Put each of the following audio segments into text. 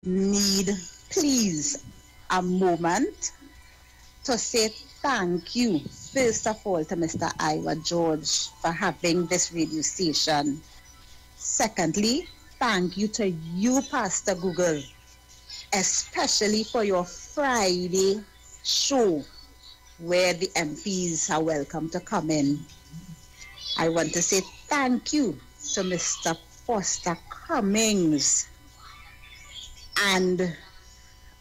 need, please, a moment to say thank you, first of all, to Mr. Ira George for having this radio station. Secondly, thank you to you, Pastor Google, especially for your Friday show where the MPs are welcome to come in. I want to say thank you to Mr. Foster Cummings. And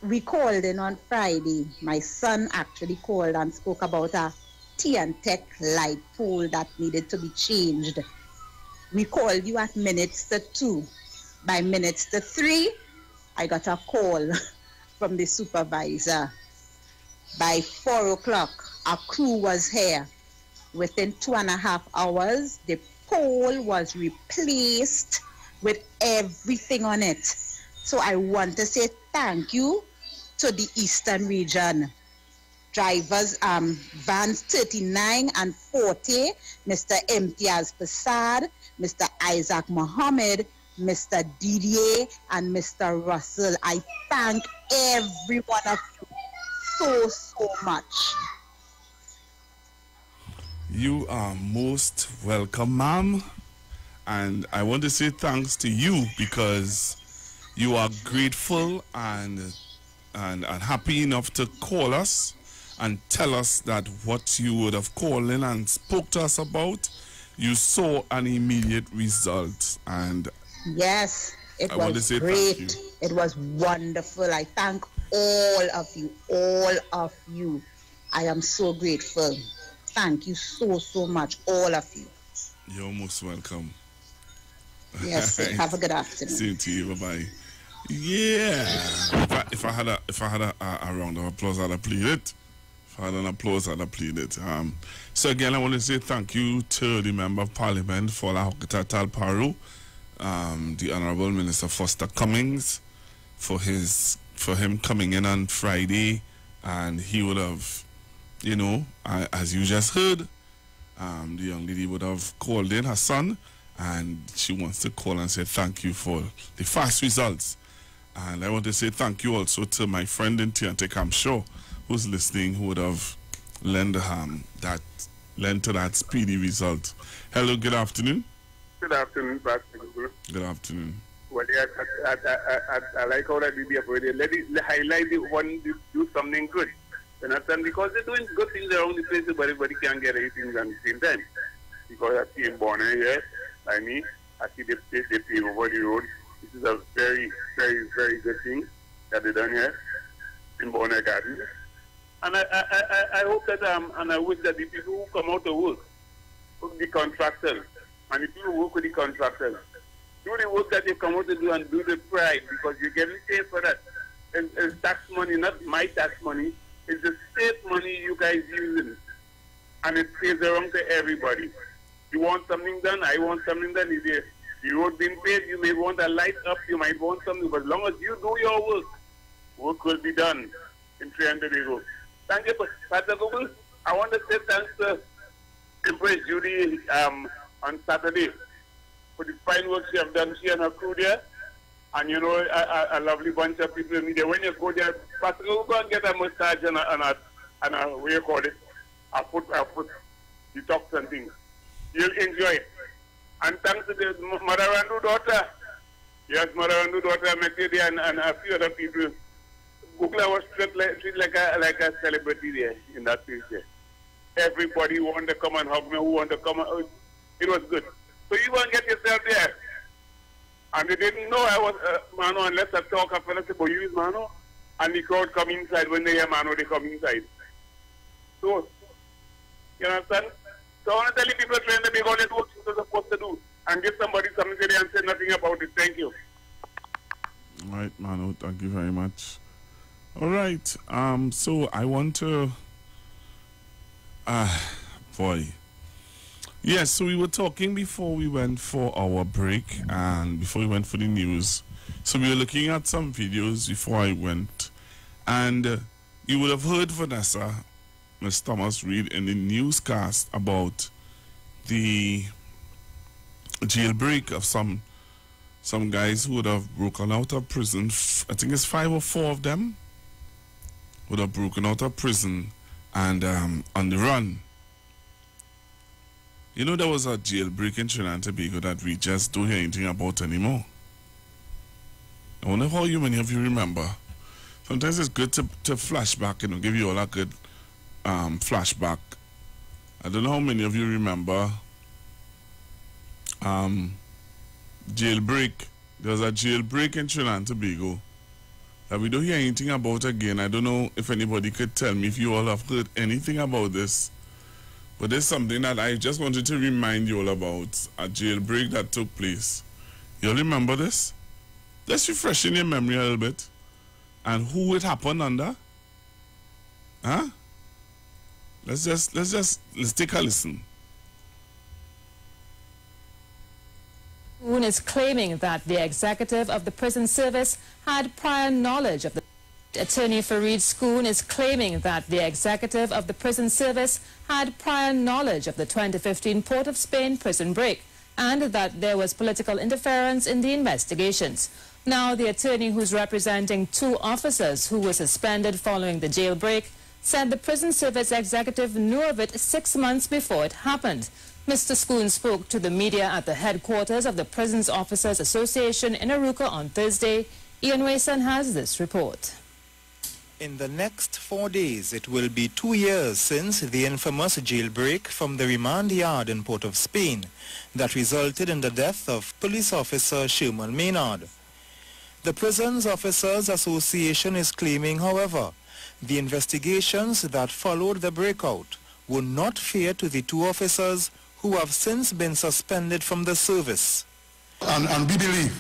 we called in on Friday. My son actually called and spoke about a TNTech light pole that needed to be changed. We called you at minutes to 2. By minutes to 3, I got a call from the supervisor. By 4 o'clock, our crew was here. Within 2.5 hours, the pole was replaced with everything on it. So I want to say thank you to the Eastern region. Drivers, vans 39 and 40, Mr. Imtiaz Fasad, Mr. Isaac Mohammed, Mr. Didier, and Mr. Russell. I thank every one of you so much. You are most welcome, ma'am. And I want to say thanks to you because you are grateful and happy enough to call us and tell us that what you would have called in and spoke to us about, you saw an immediate result. And yes, it was great. It was wonderful. I thank all of you. I am so grateful. Thank you so much, all of you. You're most welcome. Yes, have a good afternoon. Same to you. Bye-bye. Yeah. If I had a round of applause, I'd have played it. If I had an applause, I'd have played it. So again, I want to say thank you to the Member of Parliament for La Hokata Talparu, the Honorable Minister Foster Cummings, for him coming in on Friday, and he would have, you know, as you just heard, the young lady would have called in her son, and she wants to call and say thank you for the fast results. And I want to say thank you also to my friend in TNTech, I'm sure, who's listening, who would have lent to that speedy result. Hello, good afternoon. Good afternoon, Pastor. Good afternoon. Well, yeah, I like how that you be avoided. Let it highlight the one to do something good. You understand? Because they're doing good things around the place, but everybody can't get anything done at the same time. Because I see in Bonner here, like me, I see the place they pave over the road. This is a very, very, very good thing that they done here in Bonner Garden. And I hope that and I wish that the people who come out to work, the contractors, and the people who work with the contractors, do the work that they come out to do and do the pride, because you're getting paid for that. It's tax money, not my tax money. It's the state money you guys using. And it pays around to everybody. You want something done, I want something done. If the road being paid, you may want a light up, you might want something, but as long as you do your work will be done in 300 euros. Thank you, Pastor Google. I want to say thanks to Empress Judy on Saturday for the fine work she have done. She and her crew there. And you know, a lovely bunch of people in there. When you go there, Pastor Google, go and get a massage and a what you call it, a foot detox and things. You'll enjoy it. And thanks to the Mother Randu daughter. Yes, Mother Randu daughter, Matthew and a few other people. Google was treated like a celebrity there in that place there. Everybody wanted to come and hug me, who wanted to come. It was good. So you go and get yourself there. And they didn't know I was Mano unless I talk up and I said, but you is Mano? And the crowd come inside. When they hear Mano, they come inside. So, you understand? So I want to tell you people trying to make all that work they're supposed to do. And give somebody something today and say nothing about it. Thank you. All right, Mano, thank you very much. All right, so I want to, boy. Yes, so we were talking before we went for our break and before we went for the news. So we were looking at some videos before I went. And you would have heard Vanessa, Ms. Thomas read in the newscast about the jailbreak of some some guys who would have broken out of prison, I think it's 5 or 4 of them, would have broken out of prison and on the run. You know, there was a jailbreak in Trinidad and Tobago that we just don't hear anything about anymore. I wonder how many of you remember. Sometimes it's good to flashback, you know, give you all a good flashback. I don't know how many of you remember jailbreak. There was a jailbreak in Trinidad and Tobago that we don't hear anything about again. I don't know if anybody could tell me if you all have heard anything about this. But there's something that I just wanted to remind you all about, a jailbreak that took place. You all remember this? Let's refresh in your memory a little bit. And who it happened under? Huh? Let's take a listen. Schoon is claiming that the executive of the prison service had prior knowledge of the Attorney Farid Schoon is claiming that the executive of the prison service had prior knowledge of the 2015 Port of Spain prison break and that there was political interference in the investigations. Now, the attorney who's representing 2 officers who were suspended following the jailbreak said the prison service executive knew of it 6 months before it happened. Mr. Schoon spoke to the media at the headquarters of the Prisons Officers Association in Arouca on Thursday. Ian Wayson has this report. In the next 4 days, it will be 2 years since the infamous jailbreak from the remand yard in Port of Spain that resulted in the death of police officer Sherman Maynard. The Prisons Officers Association is claiming, however, the investigations that followed the breakout were not fair to the 2 officers who have since been suspended from the service. And we believe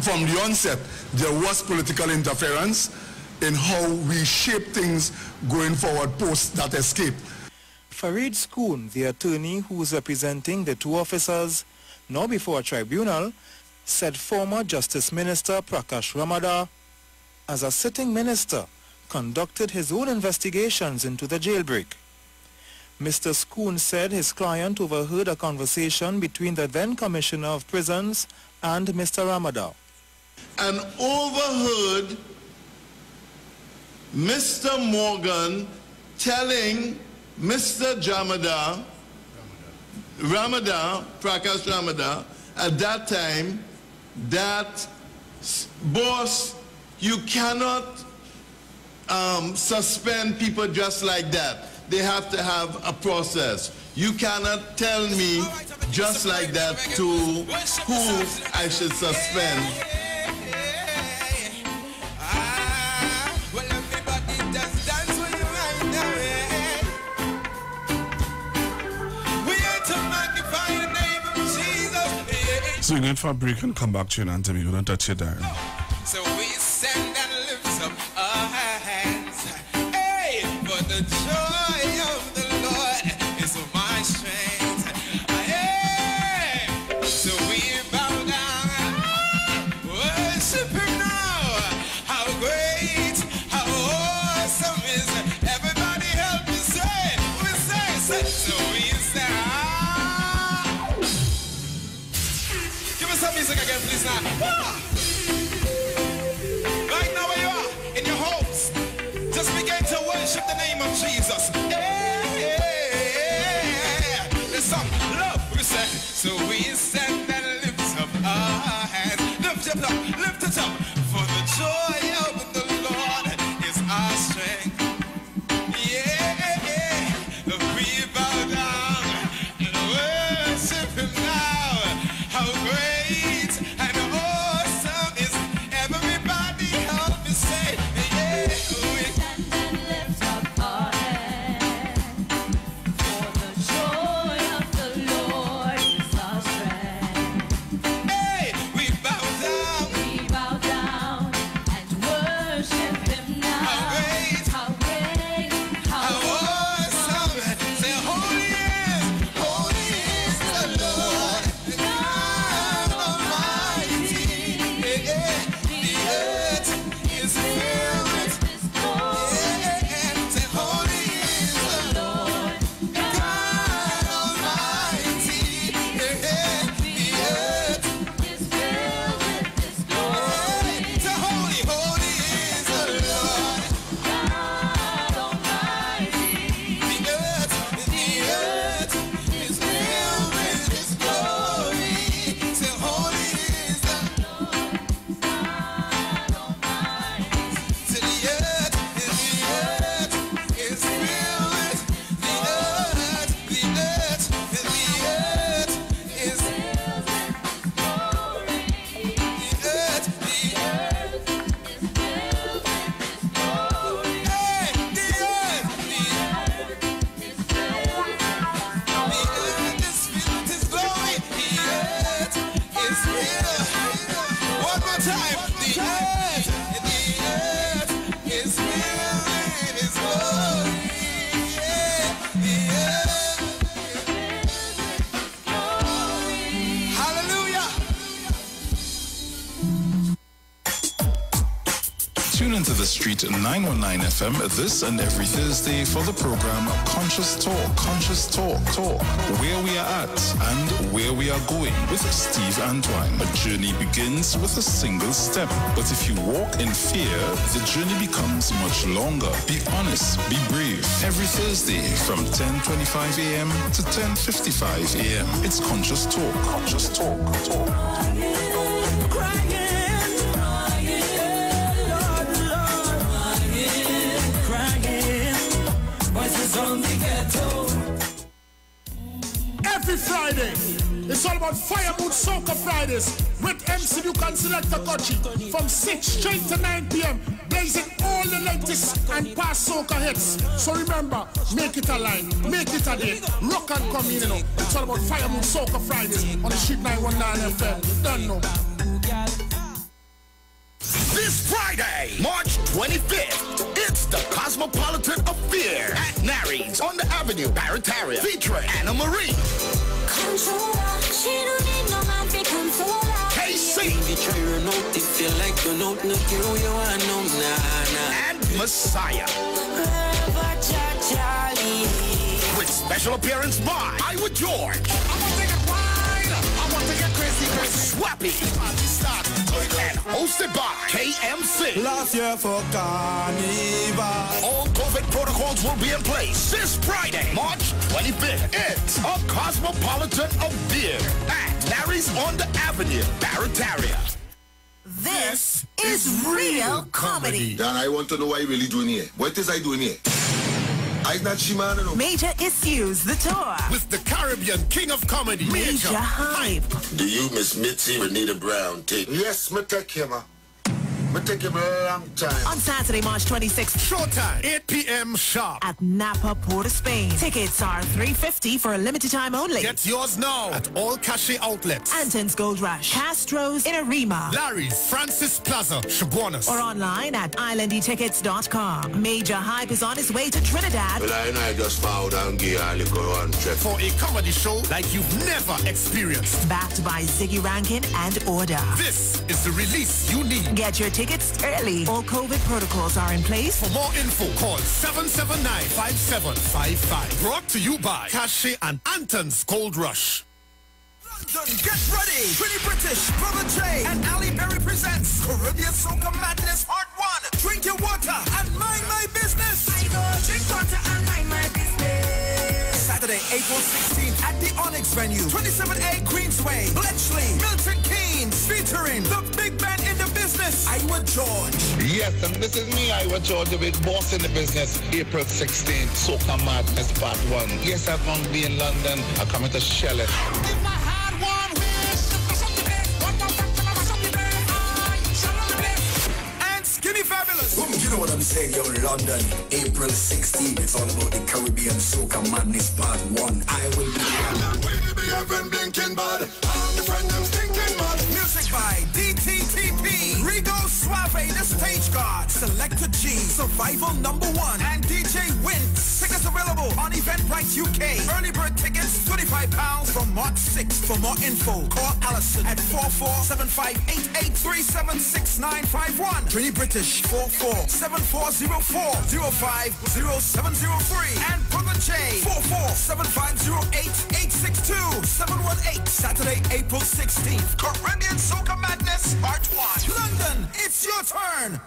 from the onset there was political interference in how we shape things going forward post that escape. Farid Schoon, the attorney who is representing the 2 officers, now before a tribunal, said former Justice Minister Prakash Ramada, as a sitting minister, conducted his own investigations into the jailbreak. Mr. Schoon said his client overheard a conversation between the then Commissioner of Prisons and Mr. Ramada. And overheard Mr. Morgan telling Mr. Prakash Ramada, at that time, that, boss, you cannot suspend people just like that. They have to have a process. You cannot tell me just like that to who I should suspend. So we're going for a break and come back to you and tell me you're going to touch your dial. So we send and lift up our hands. Hey, for the joy of the Lord is my strength. Hey, so we bow down, worship Him now. How great, how awesome is everybody help me say, so we say, some music again, please now. Right now where you are, in your homes, just begin to worship the name of Jesus. Yeah. There's some love, we say. So we stand and lift up our hands. Lift it up. For the joy of the Lord is our strength. Yeah. We bow down and worship Him now. How great and awesome Tune into the Street 919 FM this and every Thursday for the program Conscious Talk. Conscious Talk. Where we are at and where we are going with Steve Antoine. A journey begins with a single step. But if you walk in fear, the journey becomes much longer. Be honest. Be brave. Every Thursday from 10:25 a.m. to 10:55 a.m. It's Conscious Talk. Conscious Talk. Every Friday, it's all about Fire Mood Soca Fridays with MC Duke and Selector Kochi from 6 straight to 9 p.m. blazing all the latest and past soca hits. So remember, make it a line, make it a day, rock and come in, you know. It's all about Fire Mood Soca Fridays on the Street 919 FM. Don't know. This Friday, March 25th, it's the Cosmopolitan Affair at Narries on the Avenue, Barataria, featuring Anna Marie, KC, and Messiah. With special appearance by Iowa George. Swappy and hosted by KMC. Last year for Carnival. All COVID protocols will be in place this Friday, March 25th. It's a Cosmopolitan of Beer at Larry's on the Avenue, Barataria. This is real comedy. Dan, I want to know what you really doing here. What is I doing here? I'm not Shimano. No. Major Issues, the tour. With the Caribbean King of Comedy, Major Hype. Do you, Miss Mitzi Renita Brown, take? Yes, me take him. Me take him a long time. On Saturday, March 26th. Showtime, 8 p.m. sharp. At Napa, Port of Spain. Tickets are $350 for a limited time only. Get yours now at all Cache outlets. Anton's Gold Rush, Castro's in Arima, Larry's, Francis Plaza, Chaguanas. or online at islandytickets.com. Major Hype is on his way to Trinidad. Well, I just found out and give a little one check. For a comedy show like you've never experienced. Backed by Ziggy Rankin and Order. This is the release you need. Get your tickets early. All COVID protocols are in place. For more info, call 779-5755. Brought to you by Cache and Anton's Gold Rush. London, get ready! Pretty British, Brother J, and Ali Berry presents Caribbean Soca Madness Part 1. Drink your water and mind my business. I go drink water and mind my business. Saturday, April 16th at the Onyx venue, 27A Queensway, Bletchley, Milton Keynes, featuring the big man in the business, Iowa George. Yes, and this is me, Iowa George, the big boss in the business. April 16th, Soca Madness Part 1. Yes, I'm going to be in London. I'm coming to shell it. Skinny Fabulous. You know what I'm saying, yo, London, April 16th. It's all about the Caribbean Soca Madness Part 1. I will be there. I'm blinking bud. I'm the friend I'm thinking bud. Music by DTTP, Rigo Suave, the Stage God, Selector G, Survival number 1, and DJ Wins. Tickets available on Eventbrite UK. Early bird tickets, £25 from March 6th. For more info, call Allison at 447588376951. Trini British 447404-050703. And Brother J 447508862718. Saturday, April 16th. Caribbean Soca Madness Part 1. London, it's your turn.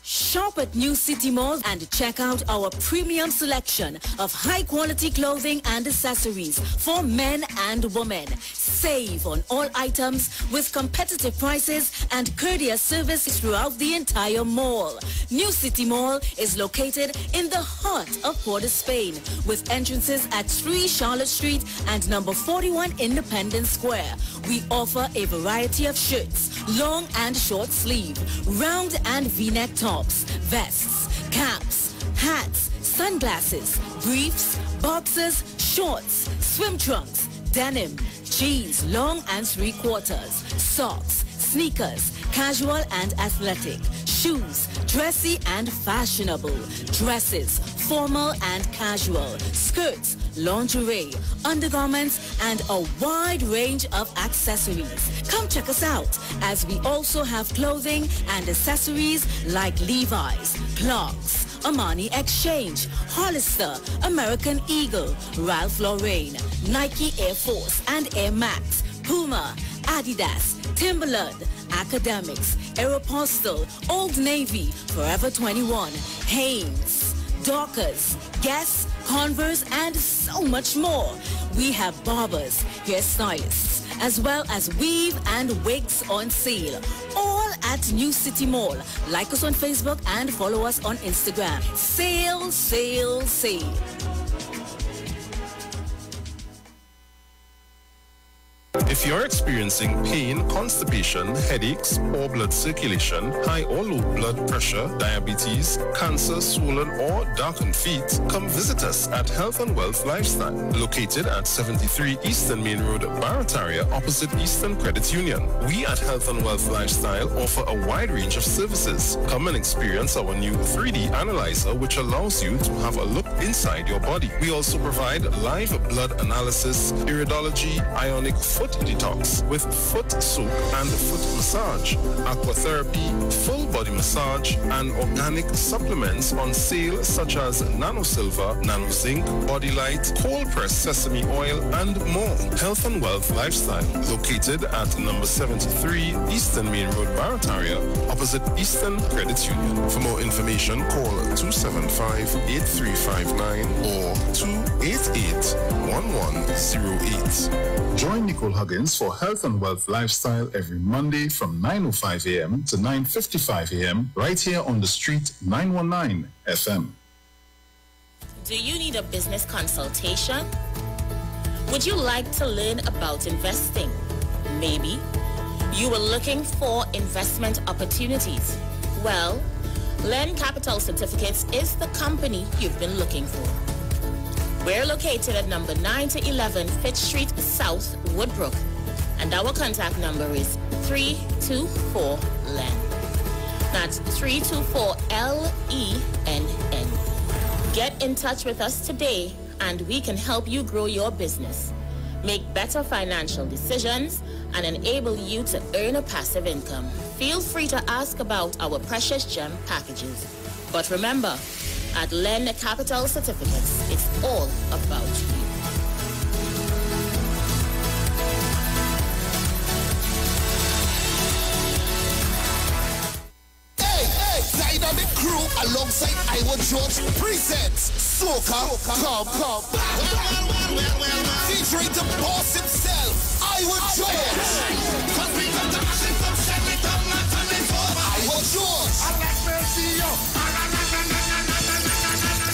Shop at New City Mall and check out our premium selection of high-quality clothing and accessories for men and women. Save on all items with competitive prices and courteous service throughout the entire mall. New City Mall is located in the heart of Port of Spain with entrances at 3 Charlotte Street and number 41 Independence Square. We offer a variety of shirts, long and short sleeve, round and V-neck tops, vests, caps, hats, sunglasses, briefs, boxers, shorts, swim trunks, denim, jeans, long and 3/4, socks, sneakers, casual and athletic, shoes, dressy and fashionable, dresses, formal and casual, skirts, lingerie, undergarments, and a wide range of accessories. Come check us out, as we also have clothing and accessories like Levi's, Clarks, Armani Exchange, Hollister, American Eagle, Ralph Lauren, Nike Air Force and Air Max, Puma, Adidas, Timberland, Academics, Aeropostale, Old Navy, Forever 21, Hanes, Dockers, Guess, Converse, and so much more. We have barbers, hairstylists, as well as weave and wigs on sale. All at New City Mall. Like us on Facebook and follow us on Instagram. Sale, sale, sale. If you're experiencing pain, constipation, headaches, poor blood circulation, high or low blood pressure, diabetes, cancer, swollen or darkened feet, come visit us at Health and Wealth Lifestyle, located at 73 Eastern Main Road, Barataria, opposite Eastern Credit Union. We at Health and Wealth Lifestyle offer a wide range of services. Come and experience our new 3D analyzer, which allows you to have a look inside your body. We also provide live blood analysis, iridology, ionic foot detox with foot soak and foot massage, aquatherapy, full body massage, and organic supplements on sale such as Nano Silver, Nano Zinc, Body Light, cold pressed sesame oil, and more. Health and Wealth Lifestyle, located at number 73 Eastern Main Road, Barataria, opposite Eastern Credit Union. For more information, call 275-8359 or 288-1108. Join Nicole Huggins for Health and Wealth Lifestyle every Monday from 9:05 a.m. to 9:55 a.m. right here on the street 919 FM. Do you need a business consultation? Would you like to learn about investing? Maybe you were looking for investment opportunities. Well, Len Capital Certificates is the company you've been looking for. We're located at number 9 to 11 Fitch Street South, Woodbrook, and our contact number is 324-LEN. That's 324-LENN. Get in touch with us today and we can help you grow your business, make better financial decisions, and enable you to earn a passive income. Feel free to ask about our precious gem packages. But remember, at Len Capital Certificates, it's all about you. Dynamic crew alongside Iowa George presents Soca Come. Featuring the boss himself, Iowa George. Iowa George.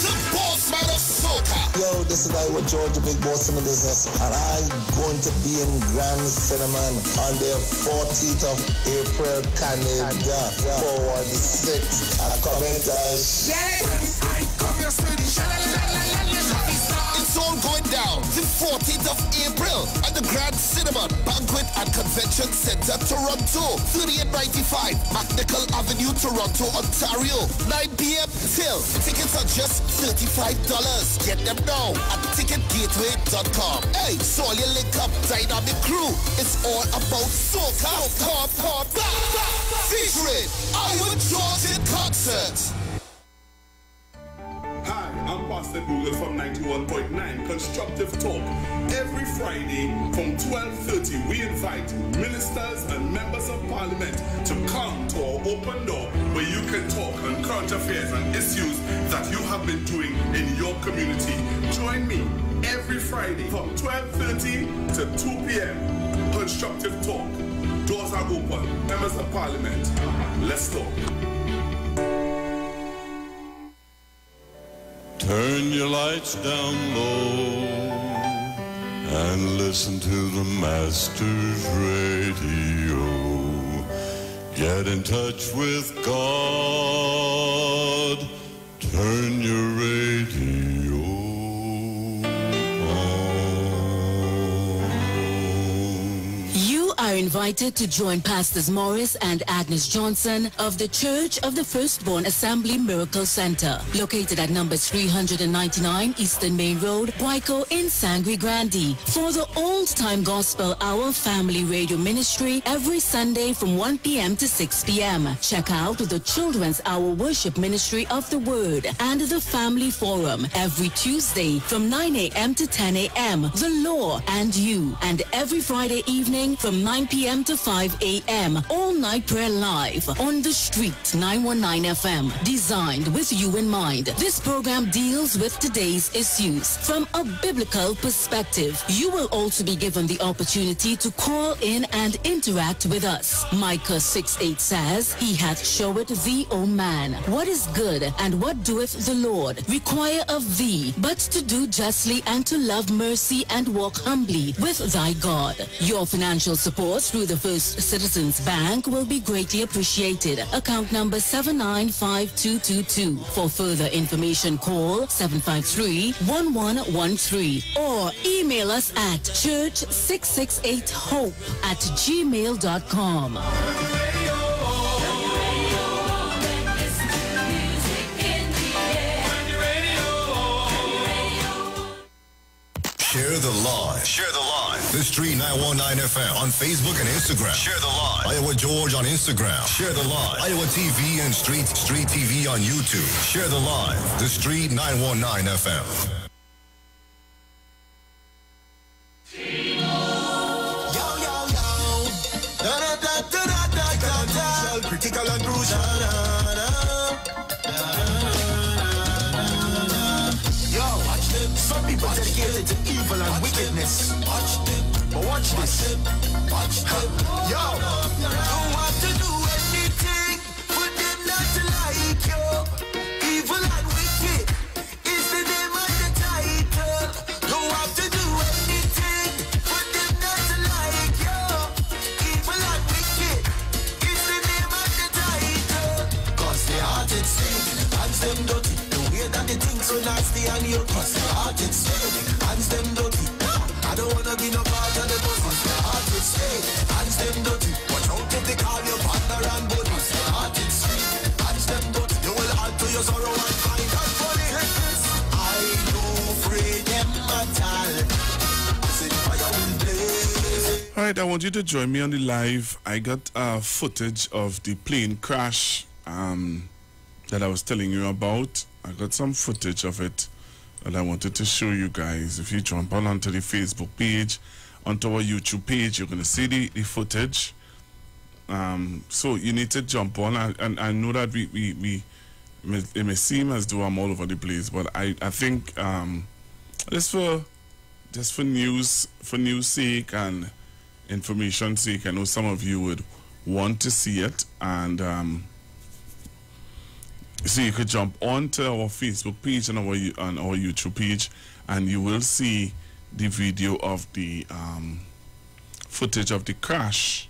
The boss man of Soca. Yo, this is Iowa George, the big boss in the business, and I'm going to be in Grand Cinnamon on the 14th of April, Canada, forward the 6th at Covington. It's all going down the 14th of April at the Grand Cinnamon Banquet and Convention Center, Toronto, 3895 McNichol Avenue, Toronto, Ontario, 9 p.m. till. Tickets are just $35. Get them now at ticketgateway.com. Hey, so you link up Dynamic Crew. It's all about Soca. Come. Featuring Iowa George in concert. Hi, I'm Pastor Google from 91.9 Constructive Talk. Every Friday from 12:30, we invite ministers and members of parliament to come to our open door where you can talk on current affairs and issues that you have been doing in your community. Join me every Friday from 12:30 to 2 p.m. Constructive Talk. Doors are open. Members of parliament, let's talk. Turn your lights down low and listen to the Master's radio. Get in touch with God. Turn your radio on. You are are invited to join Pastors Morris and Agnes Johnson of the Church of the Firstborn Assembly Miracle Center, located at number 399 Eastern Main Road, Guayco in Sangre Grande, for the Old-Time Gospel Hour Family Radio Ministry every Sunday from 1 p.m. to 6 p.m. Check out the Children's Hour Worship Ministry of the Word and the Family Forum every Tuesday from 9 a.m. to 10 a.m. The Law and You, and every Friday evening from 9 p.m. to 5 a.m. All Night Prayer Live on The Street 919 FM, designed with you in mind. This program deals with today's issues from a biblical perspective. You will also be given the opportunity to call in and interact with us. Micah 6:8 says, He hath showed thee, O man, what is good, and what doeth the Lord require of thee, but to do justly and to love mercy and walk humbly with thy God. Your financial support through the First Citizens Bank will be greatly appreciated. Account number 795222. For further information, call 753-1113 or email us at church668hope@gmail.com. Share the live. Share the live. The Street 919 FM on Facebook and Instagram. Share the live. Iowa George on Instagram. Share the live. Iowa TV and Street TV on YouTube. Share the live. The Street 919 FM. Critical and crucial. Some people dedicated to evil and wickedness. Watch them. But watch this. Watch them. Yo. Don't have to do anything for them not to like you. Evil and wicked is the name of the title. Don't have to do anything for them not to like you. Evil and wicked is the name of the title. Cause they heart is sick, hands them dirty. That the things so nasty and you cause the heart is sick, hands them dirty. I don't wanna be no part of the business. The heart is sick, hands them dirty. Watch out if they call you partner and buddy. The heart is sick, hands them dirty. You will add to your sorrow and find out funny. I know free them at all. Fire will blaze. Alright, I want you to join me on the live. I got footage of the plane crash that I was telling you about. I got some footage of it that I wanted to show you guys. If you jump on onto the Facebook page, onto our YouTube page, you're going to see the footage. So you need to jump on. And I know that it may seem as though I'm all over the place, but I think just for news sake and information sake, I know some of you would want to see it, and so you could jump onto our Facebook page and our YouTube page, and you will see the video of the footage of the crash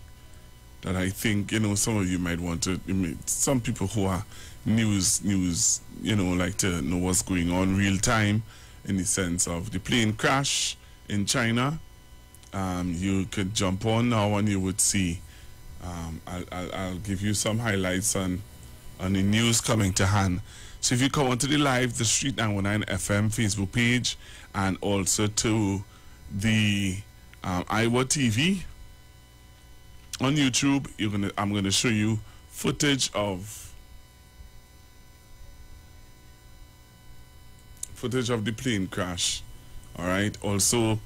that I think, some of you might want to, some people who are news, like to know what's going on real time in the sense of the plane crash in China. You could jump on now and you would see, I'll give you some highlights on the news coming to hand. So if you come onto the live, the Street 919 FM Facebook page, and also to the Iowa TV on YouTube, I'm gonna show you footage of the plane crash. All right. Also,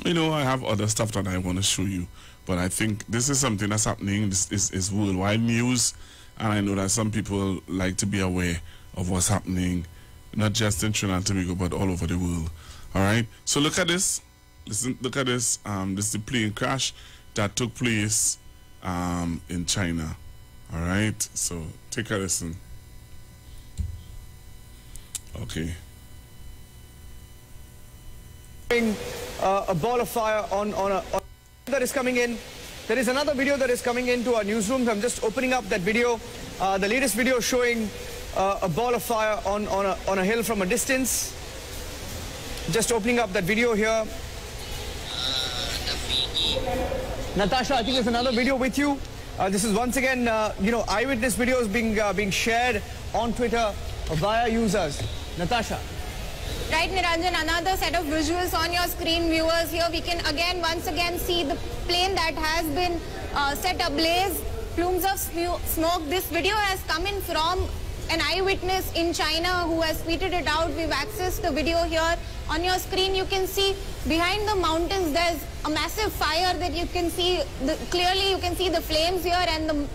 I have other stuff that I want to show you, but I think this is something that's happening. This is worldwide news. And I know that some people like to be aware of what's happening, not just in Trinidad and Tobago, but all over the world. All right. So look at this. Look at this. This is the plane crash that took place in China. All right. So take a listen. Okay. A ball of fire on that is coming in. There is another video that is coming into our newsrooms. I'm just opening up that video. The latest video showing a ball of fire on a hill from a distance. Just opening up that video here. Natasha, I think there's another video with you. This is once again, eyewitness videos being shared on Twitter via users. Natasha. Right, Niranjan, another set of visuals on your screen, viewers. Here we can once again see the plane that has been set ablaze, plumes of smoke. This video has come in from an eyewitness in China who has tweeted it out. We've accessed the video here. On your screen, you can see behind the mountains, there's a massive fire that you can see. Clearly, you can see the flames here and the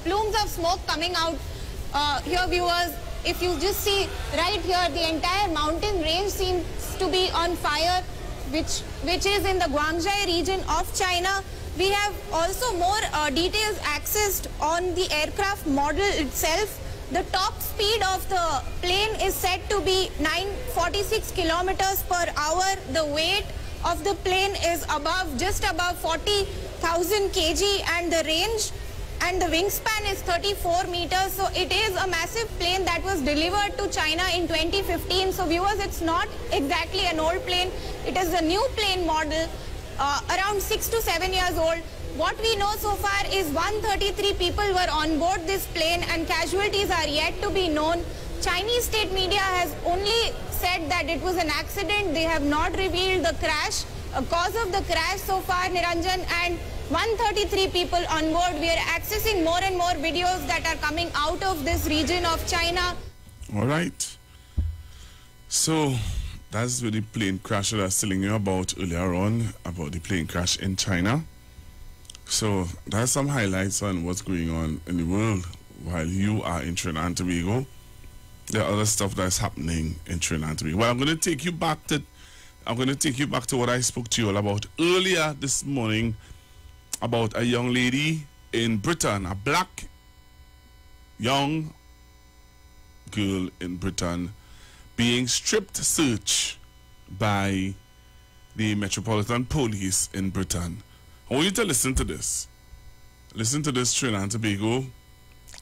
plumes of smoke coming out here, viewers. If you just see right here, the entire mountain range seems to be on fire, which is in the Guangzhou region of China. We have also more details accessed on the aircraft model itself. The top speed of the plane is said to be 946 kilometers per hour. The weight of the plane is just above 40,000 kg, and the range and the wingspan is 34 meters. So it is a massive plane that was delivered to China in 2015. So viewers, it's not exactly an old plane. It is a new plane model, around 6 to 7 years old. What we know so far is 133 people were on board this plane and casualties are yet to be known. Chinese state media has only said that it was an accident. They have not revealed the crash, cause of the crash so far, Niranjan, and 133 people on board. We are accessing more and more videos that are coming out of this region of China. All right. So that's with the plane crash that I was telling you about earlier on, about the plane crash in China. So that's some highlights on what's going on in the world while you are in Trinidad and Tobago. There are other stuff that's happening in Trinidad and Tobago. Well, I'm going to take you back to what I spoke to you all about earlier this morning about a young lady in Britain, a black young girl in Britain being stripped search by the Metropolitan Police in Britain. I want you to listen to this. Listen to this, Trinidad and Tobago.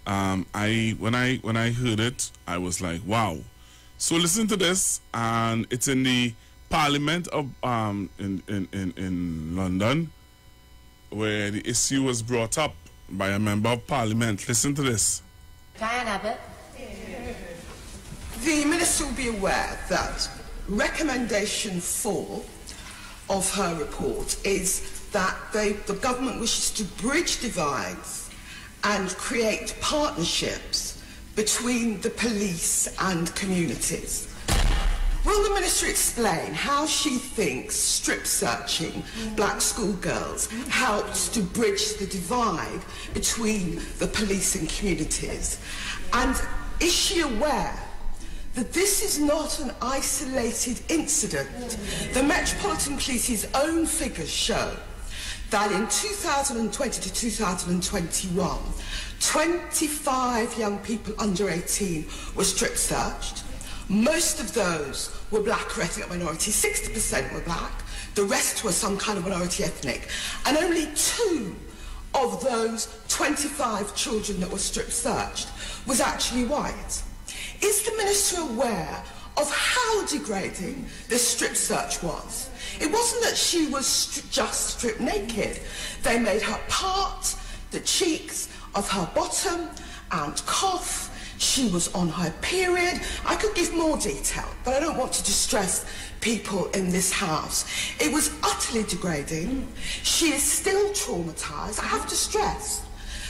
When I heard it, I was like, wow. So listen to this, and it's in the Parliament of in London, where the issue was brought up by a member of Parliament. Listen to this. The Minister will be aware that recommendation 4 of her report is that the government wishes to bridge divides and create partnerships between the police and communities. Will the Minister explain how she thinks strip searching black schoolgirls helps to bridge the divide between the police and communities? And is she aware that this is not an isolated incident? The Metropolitan Police's own figures show that in 2020 to 2021, 25 young people under 18 were strip searched. Most of those were black or ethnic minorities, 60% were black, the rest were some kind of minority ethnic, and only 2 of those 25 children that were strip searched was actually white. Is the Minister aware of how degrading this strip search was? It wasn't that she was just stripped naked. They made her part the cheeks of her bottom and cough. She was on her period. I could give more detail, but I don't want to distress people in this house. It was utterly degrading. She is still traumatized. I have to stress.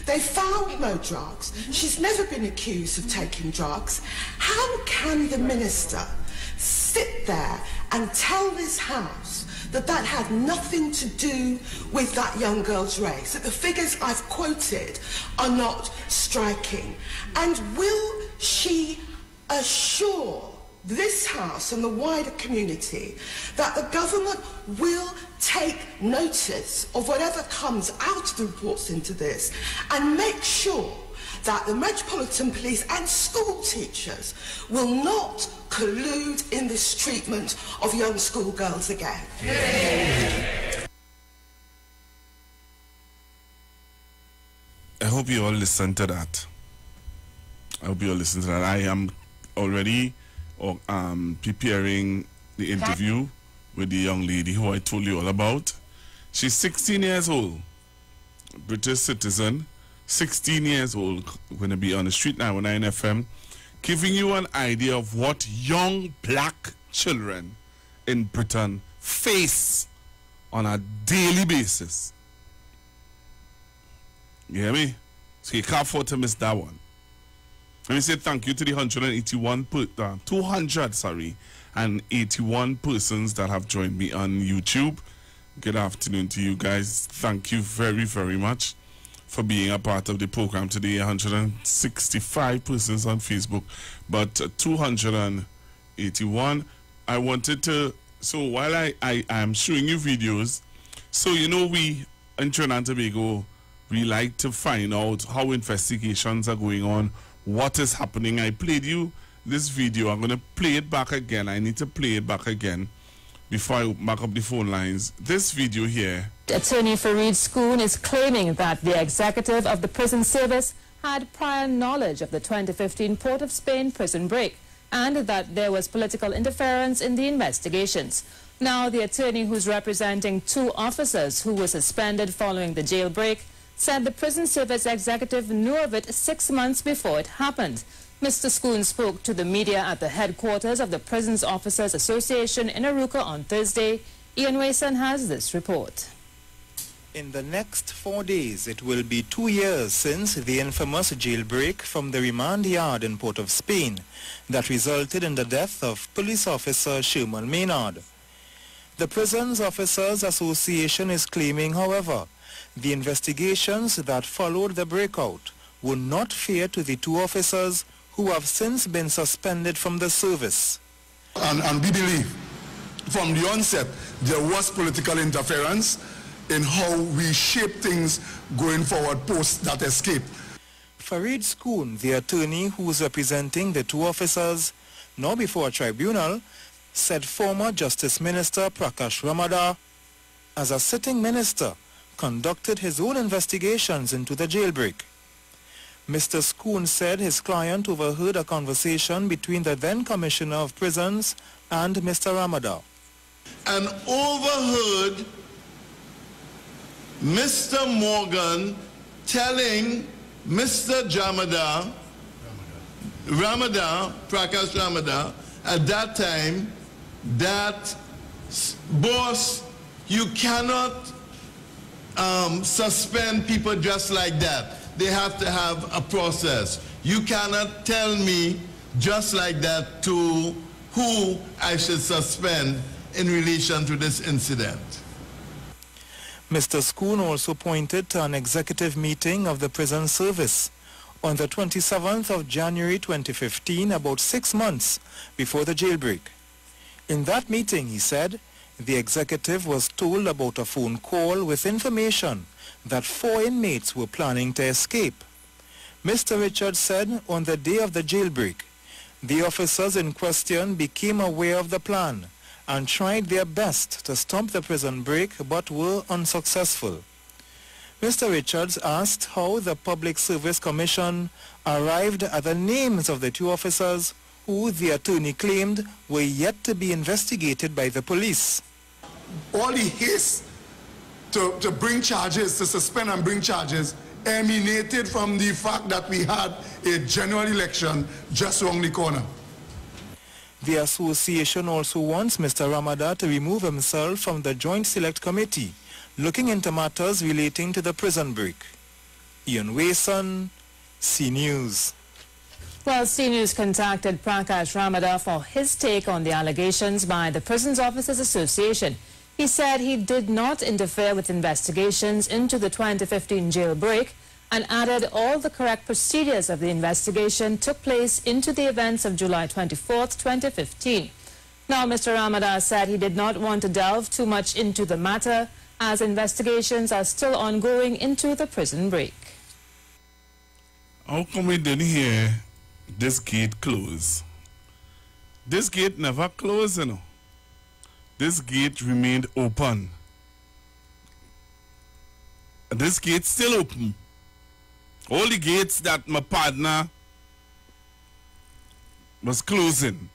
They found no drugs. She's never been accused of taking drugs. How can the Minister sit there and tell this house that that had nothing to do with that young girl's race, that the figures I've quoted are not striking? And will she assure this house and the wider community that the government will take notice of whatever comes out of the reports into this and make sure that the Metropolitan Police and school teachers will not collude in this treatment of young schoolgirls again? I hope you all listen to that. I hope you all listen to that. I am already preparing the interview with the young lady who I told you all about. She's 16 years old. British citizen, 16 years old, going to be on the Street 919 FM, giving you an idea of what young black children in Britain face on a daily basis. You hear me? So you can't afford to miss that one. Let me say thank you to the 281 persons that have joined me on YouTube. Good afternoon to you guys. Thank you very, very much for being a part of the program today. 165 persons on Facebook, but 281. I wanted to, so while I am showing you videos, so you know we in Trinidad and Tobago, we like to find out how investigations are going on, what is happening. I played you this video. I'm going to play it back again. I need to play it back again before I back up the phone lines. This video here. Attorney Farid Schoon is claiming that the executive of the prison service had prior knowledge of the 2015 Port of Spain prison break and that there was political interference in the investigations. Now, the attorney who's representing 2 officers who were suspended following the jailbreak said the prison service executive knew of it 6 months before it happened. Mr. Schoon spoke to the media at the headquarters of the Prisons Officers Association in Arouca on Thursday. Ian Wason has this report. In the next 4 days, it will be 2 years since the infamous jailbreak from the remand yard in Port of Spain that resulted in the death of police officer Sherman Maynard. The Prisons Officers Association is claiming, however, the investigations that followed the breakout were not fair to the 2 officers who have since been suspended from the service. And we believe from the onset there was political interference in how we shape things going forward post that escape. Farid Schoon, the attorney who is representing the 2 officers, now before a tribunal, said former Justice Minister Prakash Ramadar, as a sitting minister, conducted his own investigations into the jailbreak. Mr. Schoon said his client overheard a conversation between the then Commissioner of Prisons and Mr. Ramadar. And overheard Mr. Morgan telling Mr. Prakash Ramadar, at that time, that, boss, you cannot suspend people just like that. They have to have a process. You cannot tell me just like that to who I should suspend in relation to this incident. Mr. Schoon also pointed to an executive meeting of the prison service on the 27th of January 2015, about 6 months before the jailbreak. In that meeting, he said, the executive was told about a phone call with information that 4 inmates were planning to escape. Mr. Richards said on the day of the jailbreak, the officers in question became aware of the plan and tried their best to stop the prison break but were unsuccessful. Mr. Richards asked how the Public Service Commission arrived at the names of the 2 officers who the attorney claimed were yet to be investigated by the police. All the haste to bring charges, to suspend and bring charges, emanated from the fact that we had a general election just around the corner. The association also wants Mr. Ramadar to remove himself from the Joint Select Committee looking into matters relating to the prison break. Ian Wason, C News. Well, C News contacted Prakash Ramadar for his take on the allegations by the Prisons Officers Association. He said he did not interfere with investigations into the 2015 jailbreak and added all the correct procedures of the investigation took place into the events of July 24th, 2015. Now, Mr. Ramadar said he did not want to delve too much into the matter as investigations are still ongoing into the prison break. How come we didn't hear this gate close? This gate never closed, you know. This gate remained open. This gate still open. All the gates that my partner was closing,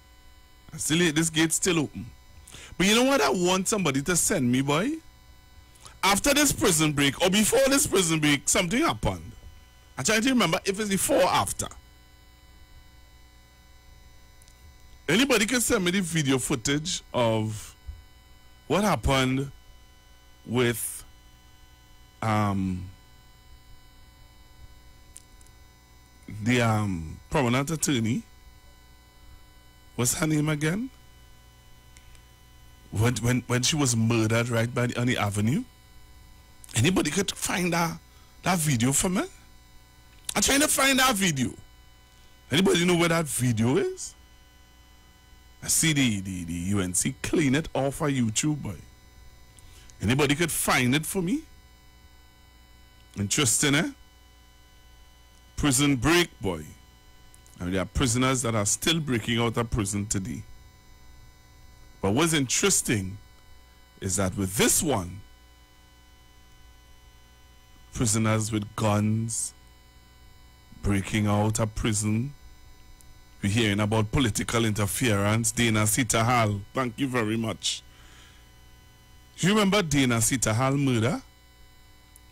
this gate still open. But you know what I want somebody to send me, boy? after this prison break or before this prison break, something happened. I'm trying to remember if it's before or after. Anybody can send me the video footage of what happened with the prominent attorney. What's her name again? When she was murdered right on the avenue. Anybody could find that video for me? I'm trying to find that video. Anybody know where that video is? I see the UNC clean it off of YouTube, boy. Anybody could find it for me? Interesting, eh? Prison break, boy. And there are prisoners that are still breaking out of prison today. But what's interesting is that with this one, prisoners with guns breaking out of prison. We're hearing about political interference. Dana Sitahal, thank you very much. Do you remember Dana Sitahal murder?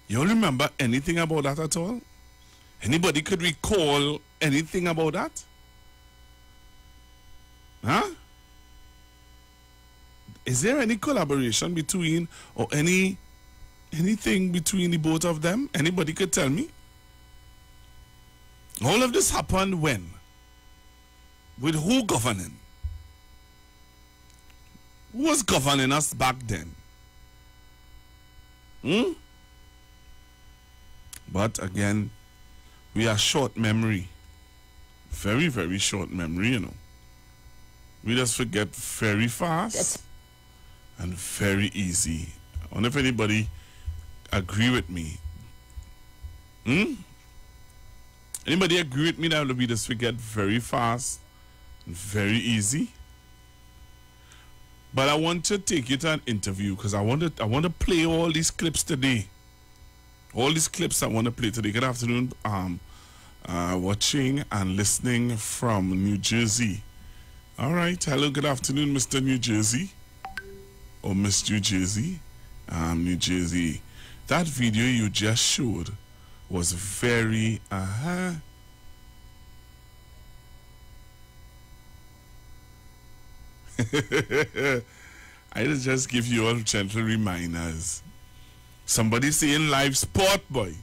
You don't remember anything about that at all? Anybody could recall anything about that? Huh? Is there any collaboration between or anything between the both of them? Anybody could tell me? All of this happened when? With who governing? Who was governing us back then? But again, we are short memory. Very, very short memory, you know. We just forget very fast and very easy. I wonder if anybody agree with me. Anybody agree with me that we just forget very fast and very easy? But I want to take you to an interview because I want to play all these clips today. All these clips I want to play today. Good afternoon. Watching and listening from New Jersey. All right. Hello. Good afternoon, Mr. New Jersey. Or Miss New Jersey. New Jersey. That video you just showed was very I just give you all gentle reminders. Somebody saying live sport, boy.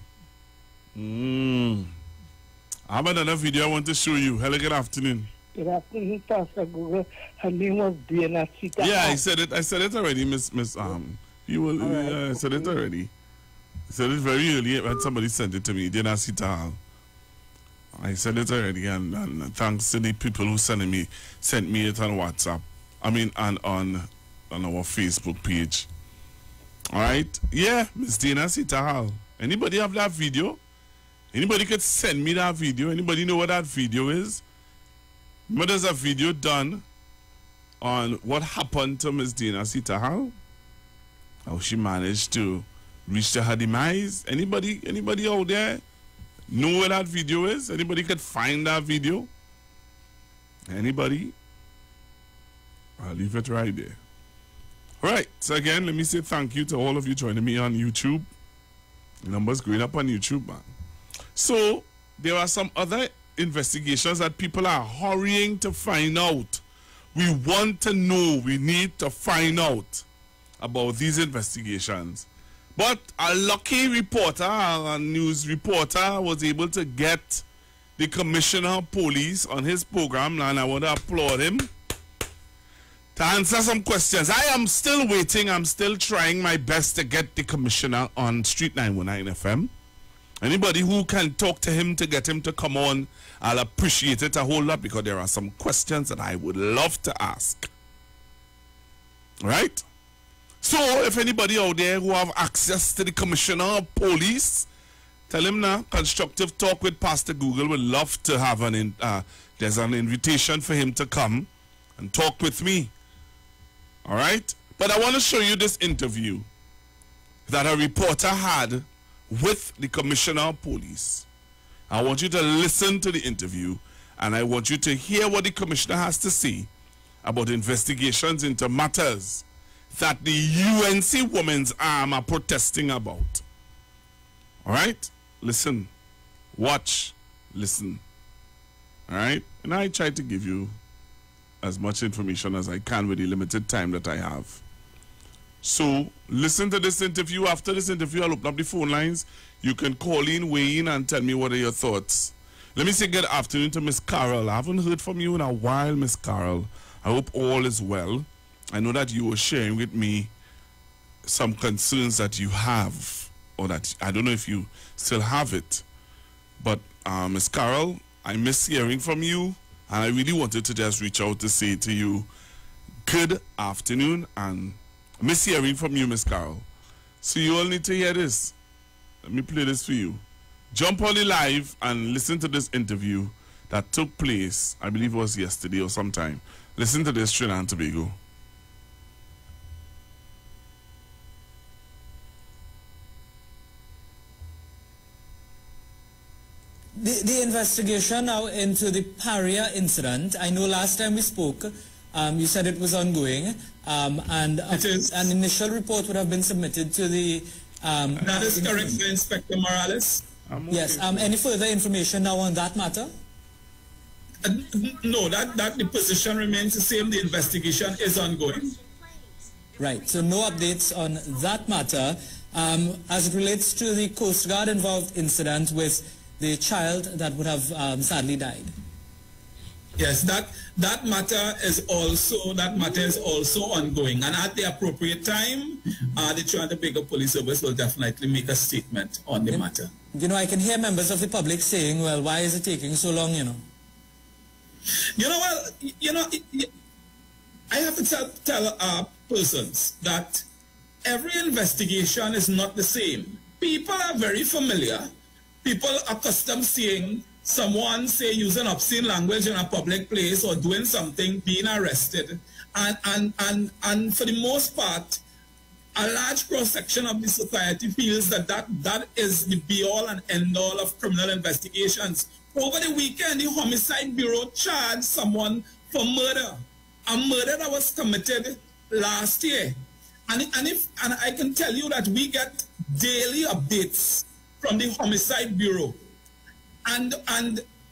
I have another video I want to show you. Hello, good afternoon. Good afternoon, Pastor Google. Her name was Dana Sitahal. Yeah, I said it already, Miss you will I said it already. I said it very early when somebody sent it to me, Dana Sitahal. I said it already, and thanks to the people who sent me it on WhatsApp. I mean, and on our Facebook page. All right, yeah, Miss Dana Sitahal. Anybody have that video? Anybody could send me that video? Anybody know what that video is? Remember, there's a video done on what happened to Miss Dana Sitahal. How she managed to reach to her demise. Anybody out there know where that video is? Anybody could find that video? Anybody? I'll leave it right there. All right. So again, let me say thank you to all of you joining me on YouTube. The numbers going up on YouTube, man. So there are some other investigations that people are hurrying to find out. We want to know. We need to find out about these investigations. But a lucky reporter, a news reporter, was able to get the Commissioner of Police on his program, and I want to applaud him to answer some questions. I am still waiting. I'm still trying my best to get the Commissioner on Street 919 FM. Anybody who can talk to him to get him to come on, I'll appreciate it a whole lot because there are some questions that I would love to ask. Right? So, if anybody out there who have access to the Commissioner of Police, tell him now, Constructive Talk with Pastor Google would love to have there's an invitation for him to come and talk with me. All right? But I want to show you this interview that a reporter had with the Commissioner of Police. I want you to listen to the interview, and I want you to hear what the Commissioner has to say about investigations into matters that the UNC Women's Arm are protesting about. All right? Listen. Watch. Listen. All right? And I try to give you as much information as I can with the limited time that I have. So, listen to this interview. After this interview, I'll open up the phone lines. You can call in, weigh in, and tell me what are your thoughts. Let me say good afternoon to Miss Carol. I haven't heard from you in a while, Miss Carol. I hope all is well. I know that you were sharing with me some concerns that you have, or that I don't know if you still have it. But, Miss Carol, I miss hearing from you, and I really wanted to just reach out to say to you, good afternoon, and I miss hearing from you, Miss Carol. So you all need to hear this. Let me play this for you. Jump on the live and listen to this interview that took place, I believe it was yesterday or sometime. Listen to this, Trinidad and Tobago. The investigation now into the Paria incident, I know last time we spoke, you said it was ongoing, and an initial report would have been submitted to the... that is correct, Inspector Morales. Yes, any further information now on that matter? No, that the position remains the same. The investigation is ongoing. Right, so no updates on that matter. As it relates to the Coast Guard involved incident with the child that would have sadly died. Yes, that matter is also ongoing, and at the appropriate time, the Trinidad and Tobago Police Service will definitely make a statement on the matter. You know, I can hear members of the public saying, "Well, why is it taking so long?" You know. I have to tell persons that every investigation is not the same. People are very familiar. People are accustomed seeing someone, say, using obscene language in a public place or doing something, being arrested. And for the most part, a large cross-section of the society feels that is the be-all and end-all of criminal investigations. Over the weekend, the Homicide Bureau charged someone for murder, a murder that was committed last year. And I can tell you that we get daily updates from the Homicide Bureau. And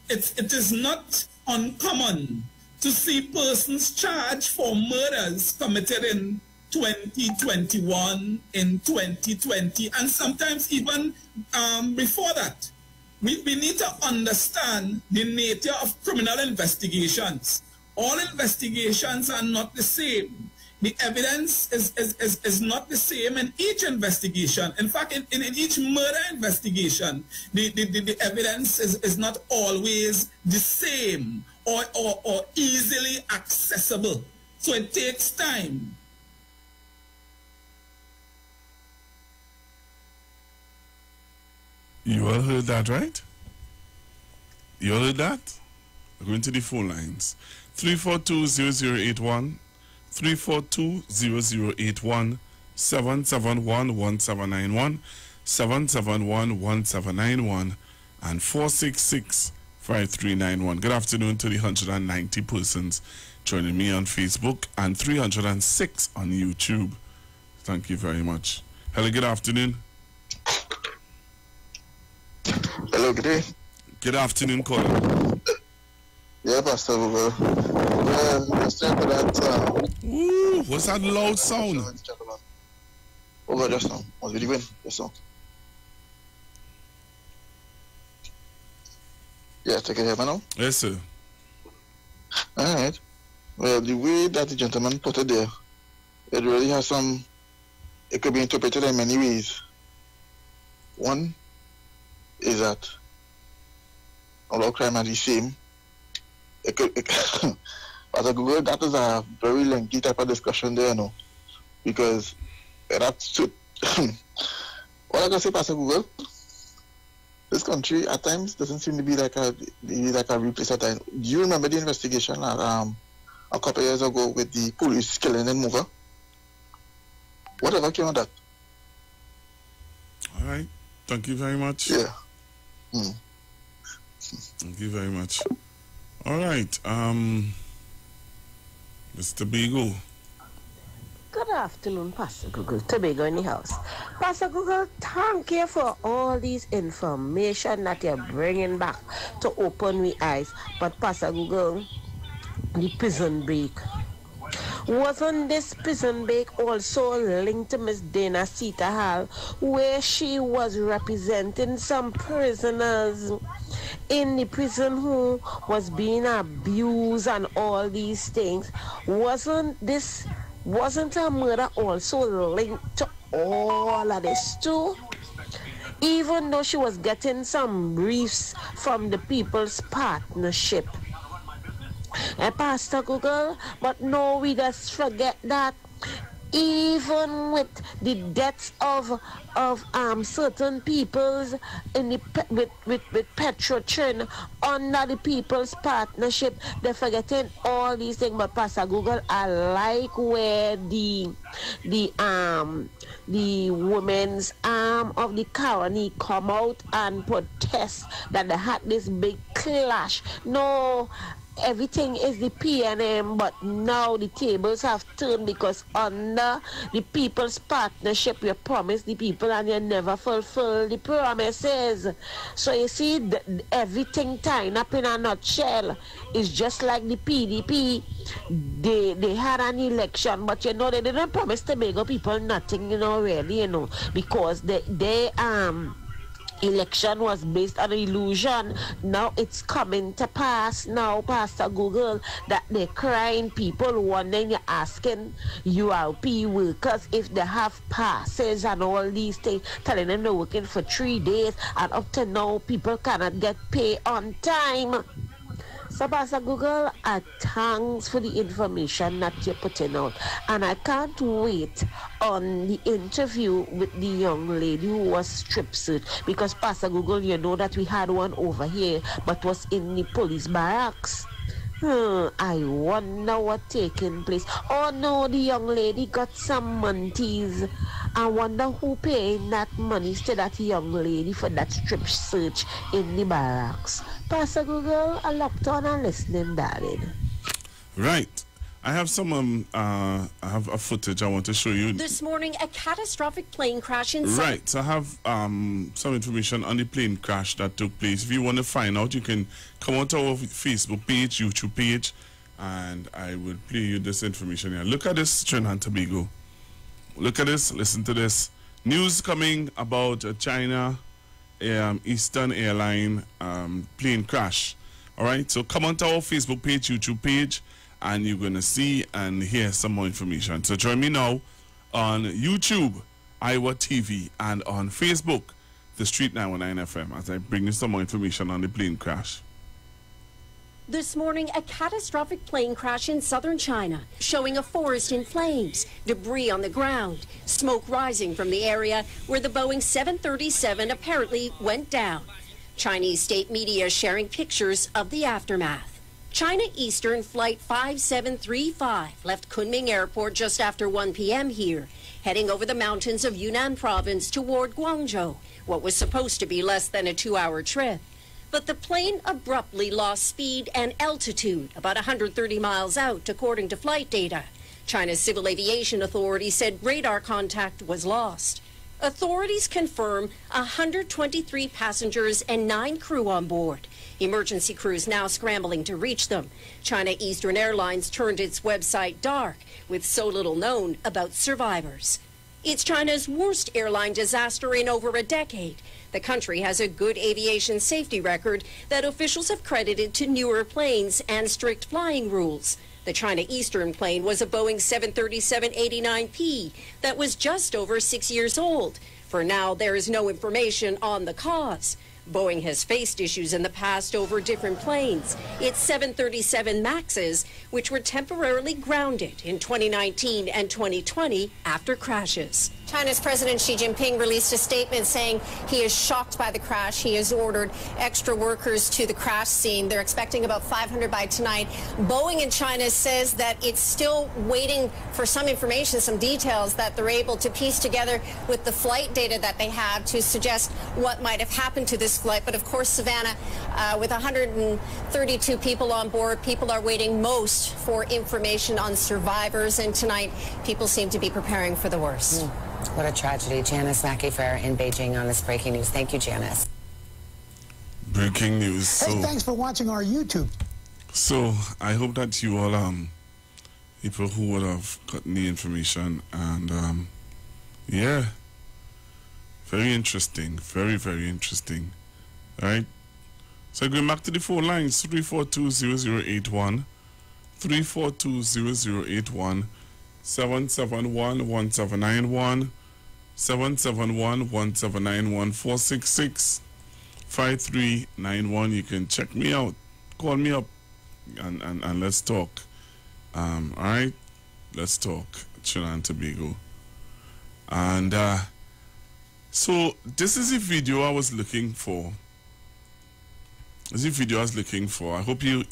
it is not uncommon to see persons charged for murders committed in 2021, in 2020, and sometimes even before that. We need to understand the nature of criminal investigations. All investigations are not the same. The evidence is not the same in each investigation. In fact, in each murder investigation, the evidence is not always the same or easily accessible. So it takes time. You all heard that, right? You all heard that? We're going to the phone lines. 342-0081, 342-0081, 771-1791, 771-1791, and 466-5391. Good afternoon to the 190 persons joining me on Facebook and 306 on YouTube. Thank you very much. Hello, good afternoon. Hello, good day. Good afternoon, Colin. Yeah, Pastor Google. Let's check that. Ooh, what's that loud sound? Over just now. Was really win just now. Yeah, take it here now. Yes, sir. All right. Well, the way that the gentleman put it there, it really has some. It could be interpreted in many ways. One is that all crime are the same. Pastor Google, that is a very lengthy type of discussion there, no? Because that's what I can say, Pastor Google. This country at times doesn't seem to be like a real place at times. Do you remember the investigation a couple of years ago with the police killing in Moga? Whatever came on that? All right. Thank you very much. Yeah. Thank you very much. All right. Mr. Beagle. Good afternoon, Pastor Google. Tobago in the house. Pastor Google, thank you for all these information that you're bringing back to open my eyes. But Pastor Google, the prison break. Wasn't this prison break also linked to Miss Dana Sita-Hall, where she was representing some prisoners in the prison who was being abused and all these things? Wasn't her murder also linked to all of this too? Even though she was getting some briefs from the People's Partnership. Pastor Google, but no, we just forget that even with the deaths of certain peoples in the with Petrotrin under the People's Partnership, they're forgetting all these things. But Pastor Google, I like where the women's arm of the colony come out and protest that they had this big clash. No, everything is the PNM, but now the tables have turned because under the People's Partnership, you promise the people and you never fulfill the promises. So you see, everything tying up in a nutshell is just like the PDP. They had an election, but you know, they didn't promise Tobago people nothing, you know, really, you know, because they election was based on illusion. Now it's coming to pass now, Pastor Google, that they're crying people wondering, you're asking URP workers if they have passes and all these things, telling them they're working for 3 days, and up to now people cannot get paid on time. So Pastor Google, thanks for the information that you're putting out. And I can't wait on the interview with the young lady who was strip searched. Because Pastor Google, you know that we had one over here, but was in the police barracks. I wonder what taking place. Oh no, the young lady got some monies. I wonder who paying that money to that young lady for that strip search in the barracks. Pastor Google, I locked on and listening, darling. Right. I have some I have a footage I want to show you. This morning, a catastrophic plane crash in Right. So I have some information on the plane crash that took place. If you want to find out, you can come onto our Facebook page, YouTube page, and I will play you this information here. Look at this, Trinidad and Tobago. Look at this, listen to this. News coming about China Eastern Airline plane crash. All right, so come onto our Facebook page, YouTube page, and you're going to see and hear some more information. So join me now on YouTube, Iowa TV, and on Facebook, The Street 919 FM, as I bring you some more information on the plane crash. This morning, a catastrophic plane crash in southern China, showing a forest in flames, debris on the ground, smoke rising from the area where the Boeing 737 apparently went down. Chinese state media sharing pictures of the aftermath. China Eastern Flight 5735 left Kunming Airport just after 1 p.m. here, heading over the mountains of Yunnan Province toward Guangzhou, what was supposed to be less than a 2-hour trip. But the plane abruptly lost speed and altitude about 130 miles out, according to flight data. China's Civil Aviation Authority said radar contact was lost. Authorities confirm 123 passengers and 9 crew on board. Emergency crews now scrambling to reach them. China Eastern Airlines turned its website dark, with so little known about survivors. It's China's worst airline disaster in over a decade. The country has a good aviation safety record that officials have credited to newer planes and strict flying rules. The China Eastern plane was a Boeing 737-89P that was just over 6 years old. For now, there is no information on the cause. Boeing has faced issues in the past over different planes. Its 737 MAXs, which were temporarily grounded in 2019 and 2020 after crashes. China's President Xi Jinping released a statement saying he is shocked by the crash. He has ordered extra workers to the crash scene. They're expecting about 500 by tonight. Boeing in China says that it's still waiting for some information, some details that they're able to piece together with the flight data that they have to suggest what might have happened to this flight. But of course, Savannah, with 132 people on board, people are waiting most for information on survivors. And tonight, people seem to be preparing for the worst. What a tragedy. Janice McIfer in Beijing on this breaking news. Thank you, Janice. Breaking news. Hey, thanks for watching our YouTube. So I hope that you all, people who would have gotten the information, and yeah, very interesting, very, very interesting. All right. So going back to the phone lines, 342-0081, 342-0081. 771-1791, 771-1791, 466-5391. You can check me out. Call me up and let's talk. All right? Let's talk. Trinidad and Tobago. And so this is the video I was looking for. This is the video I was looking for. I hope we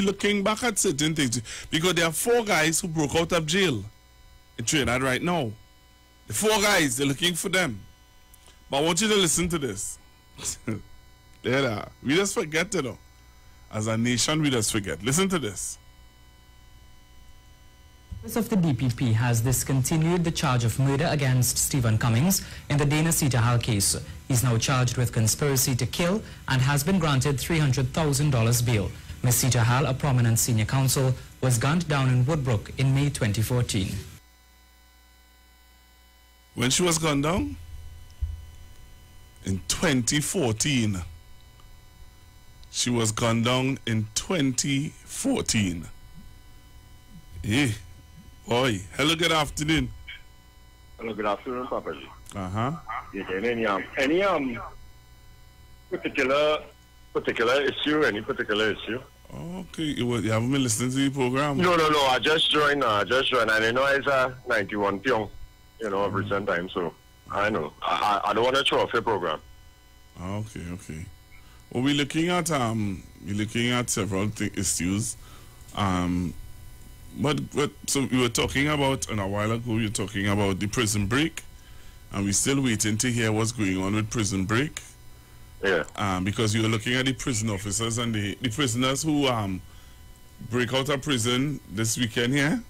looking back at certain things, because there are 4 guys who broke out of jail in Trinidad right now. The 4 guys, they're looking for them. But I want you to listen to this. There they are. We just forget, you know. As a nation, we just forget. Listen to this. Office of the DPP has discontinued the charge of murder against Stephen Cummings in the Dana Sita-Hal case. He's now charged with conspiracy to kill and has been granted $300,000 bail. Ms. Sita-Hal, a prominent senior counsel, was gunned down in Woodbrook in May 2014. When she was gunned down? In 2014. She was gunned down in 2014. Hey. Boy, hello, good afternoon. Hello, good afternoon, Papa. Uh-huh. Yeah, any particular issue, any particular issue? Okay, you haven't been listening to the program? No, I just joined. I didn't know it's a 91 Pyong, of recent time, so I know. I don't want to throw off your program. Okay. Well, we're looking at several issues. So we were talking about, and a while ago, you were talking about the prison break, and we're still waiting to hear what's going on with prison break. Yeah. Because you were looking at the prison officers and the prisoners who break out of prison this weekend here,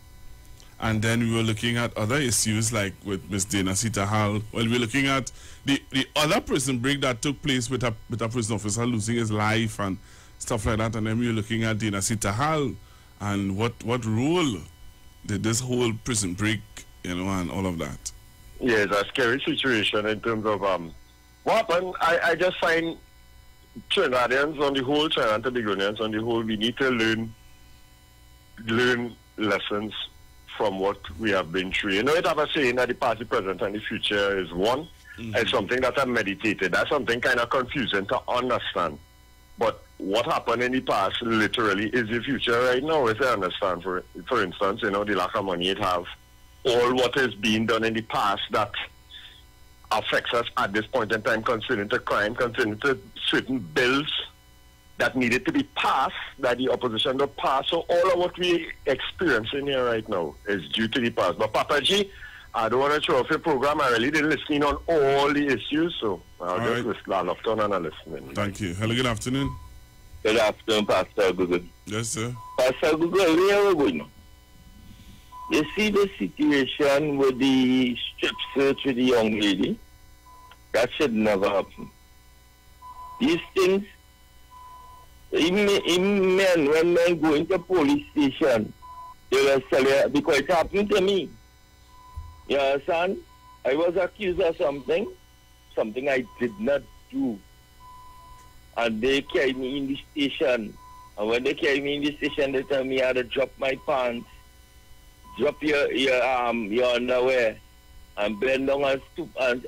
and then we were looking at other issues like with Ms. Dana Sita-Hal. Well, we were looking at the other prison break that took place with a prison officer losing his life and stuff like that, and then we were looking at Dana Sita-Hal. And what role did this whole prison break, and all of that? Yeah, it's a scary situation in terms of what happened. I just find Trinidadians on the whole, Trinidad and Tobagonians on the whole, we need to learn lessons from what we have been through. It have a saying that the past, the present, and the future is one. Mm-hmm. It's something that I meditated. That's something kind of confusing to understand. But what happened in the past literally is the future right now, if I understand. For instance, the lack of money it have, all what is being done in the past that affects us at this point in time, concerning to crime, concerning to certain bills that needed to be passed, that the opposition don't pass. So all of what we experiencing here right now is due to the past. But Papa G, I don't want to throw off your program. I really didn't listen on all the issues, so I'll just listen. I'll have to turn on and listen. Thank you. Hello, good afternoon. Good afternoon, Pastor Google. Yes, sir. Pastor Google, where are we going? You see the situation with the strip search with the young lady? That should never happen. These things, even men, when men go into police station, they will tell you, because it happened to me. You understand? I was accused of something I did not do. And they carried me in the station. And when they carried me in the station, they tell me I had to drop my pants, drop your underwear, and bend down and stoop and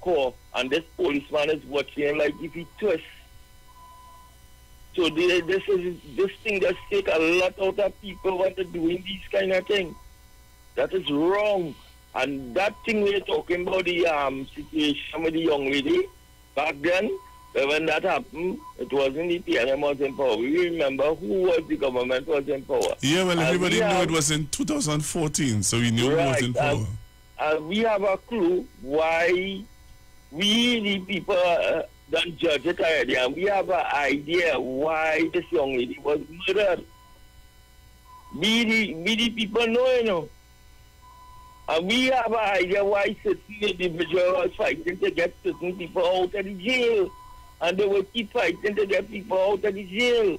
call. And this policeman is watching like if he twists. So this thing just take a lot out of people what they're doing these kind of things. That is wrong. And that thing we're talking about, the situation with the young lady, back then, when that happened, it wasn't the PNM was in power. We remember who was the government was in power. Yeah, well, everybody knew it was in 2014, so we knew who was in power. And we have a clue why we, the people, don't judge it already, and we have an idea why this young lady was murdered. We the people know, you know. And we have an idea why certain individuals are fighting to get certain people out of the jail. And they will keep fighting to get people out of the jail.